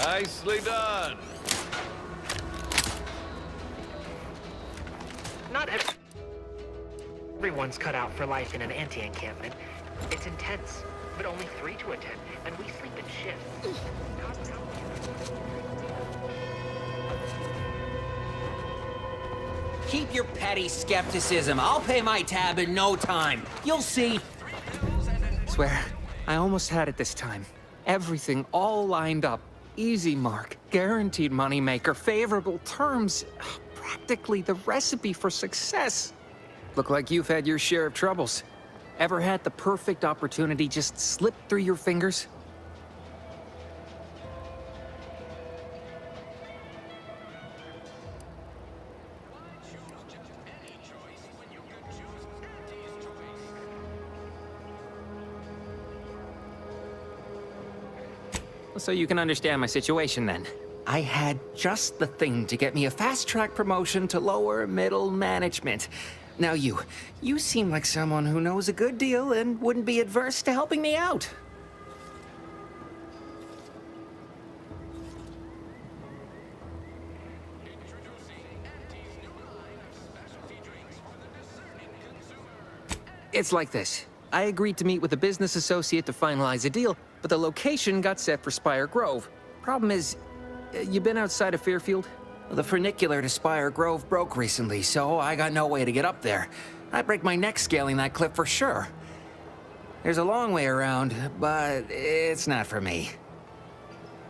Nicely done. Not everyone's cut out for life in an anti-encampment. It's intense, but only 3 to attend, and we sleep in shifts. Keep your petty skepticism. I'll pay my tab in no time. You'll see. Swear, I almost had it this time. Everything all lined up. Easy mark, guaranteed moneymaker, favorable terms. Practically the recipe for success. Look like you've had your share of troubles. Ever had the perfect opportunity just slip through your fingers? So you can understand my situation then. I had just the thing to get me a fast-track promotion to lower middle management. Now you seem like someone who knows a good deal and wouldn't be adverse to helping me out. It's like this. I agreed to meet with a business associate to finalize a deal, but the location got set for Spire Grove. Problem is, you been outside of Fairfield? The funicular to Spire Grove broke recently, so I got no way to get up there. I'd break my neck scaling that cliff for sure. There's a long way around, but it's not for me.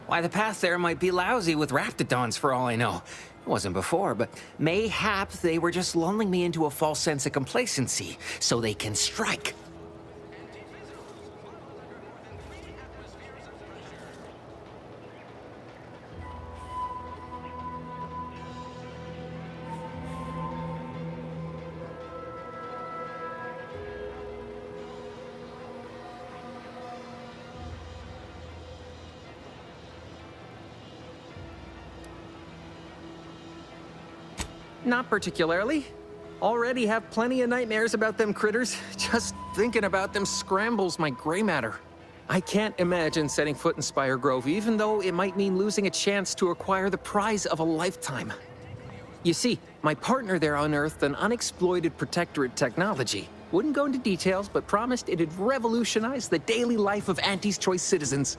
Why, the path there might be lousy with raptidons for all I know. It wasn't before, but mayhap they were just lulling me into a false sense of complacency so they can strike. Not particularly. Already have plenty of nightmares about them critters. Just thinking about them scrambles my gray matter. I can't imagine setting foot in Spire Grove, even though it might mean losing a chance to acquire the prize of a lifetime. You see, my partner there unearthed an unexploited protectorate technology. Wouldn't go into details, but promised it'd revolutionize the daily life of Auntie's Choice citizens.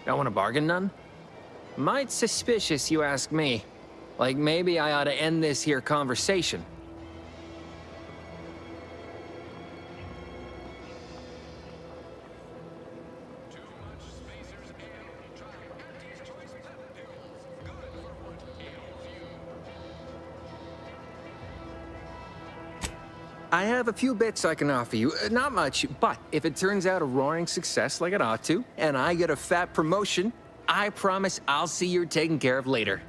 Don't want to bargain none? Might suspicious, you ask me. Like maybe I ought to end this here conversation. I have a few bits I can offer you. Not much, but if it turns out a roaring success like it ought to, and I get a fat promotion, I promise I'll see you're taken care of later.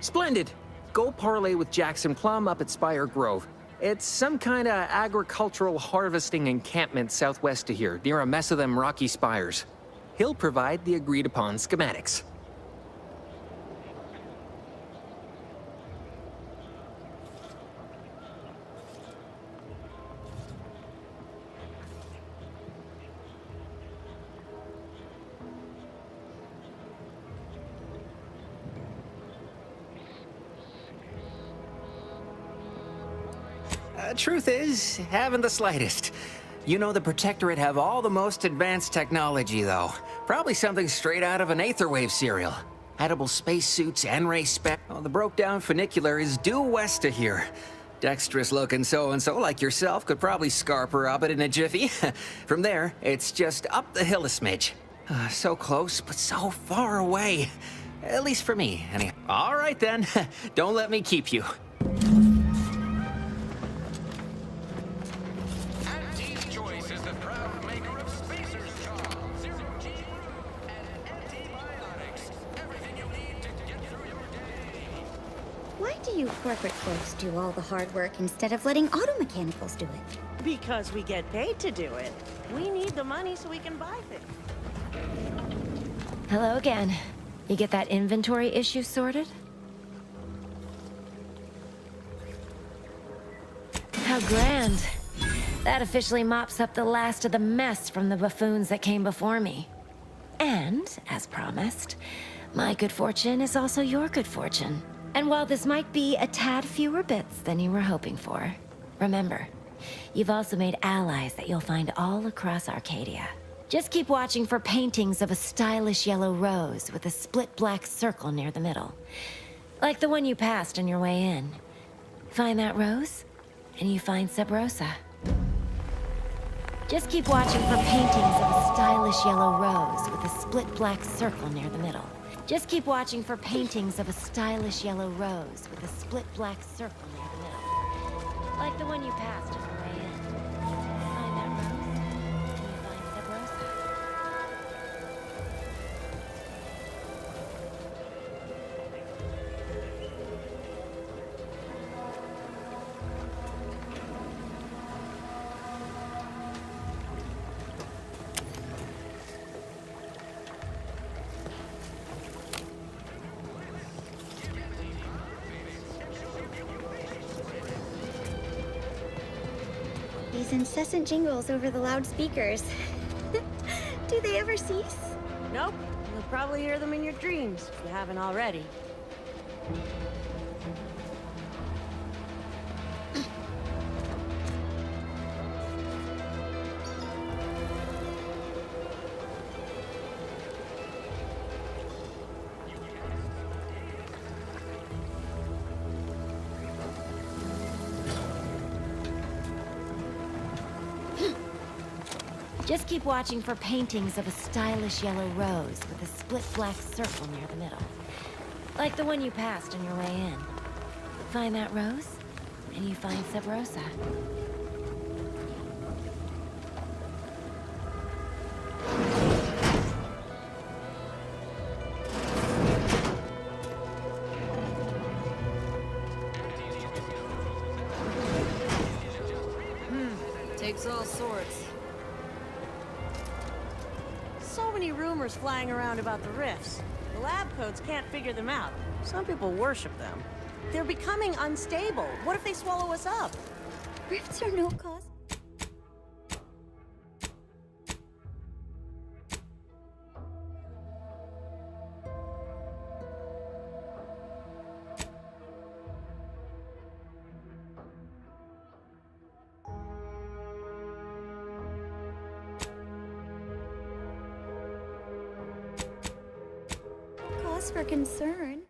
Splendid! Go parlay with Jackson Plum up at Spire Grove. It's some kind of agricultural harvesting encampment southwest of here, near a mess of them rocky spires. He'll provide the agreed-upon schematics. Truth is, haven't the slightest. You know the Protectorate have all the most advanced technology, though. Probably something straight out of an Aetherwave serial. Edible spacesuits, N-ray spec. Oh, the broke-down funicular is due west of here. Dexterous-looking so-and-so like yourself could probably scarper up it in a jiffy. From there, it's just up the hill a smidge. So close, but so far away. At least for me, anyhow. All right, then. Don't let me keep you. You corporate folks do all the hard work instead of letting auto mechanicals do it. Because we get paid to do it. We need the money so we can buy things. Hello again. You get that inventory issue sorted? How grand. That officially mops up the last of the mess from the buffoons that came before me. And, as promised, my good fortune is also your good fortune. And while this might be a tad fewer bits than you were hoping for, remember, you've also made allies that you'll find all across Arcadia. Just keep watching for paintings of a stylish yellow rose with a split black circle near the middle. Like the one you passed on your way in. Find that rose, and you find Sub Rosa. Just keep watching for paintings of a stylish yellow rose with a split black circle near the middle. Just keep watching for paintings of a stylish yellow rose with a split black circle near the middle. Like the one you passed on your way in. Find that rose, and you find Sub Rosa. these incessant jingles over the loudspeakers. Do they ever cease? Nope. You'll probably hear them in your dreams if you haven't already. Just keep watching for paintings of a stylish yellow rose with a split black circle near the middle. Like the one you passed on your way in. Find that rose, and you find Sub Rosa. Takes all sorts. So many rumors flying around about the rifts. The lab codes can't figure them out. Some people worship them. They're becoming unstable. What if they swallow us up? Rifts are no cause. Cause for concern.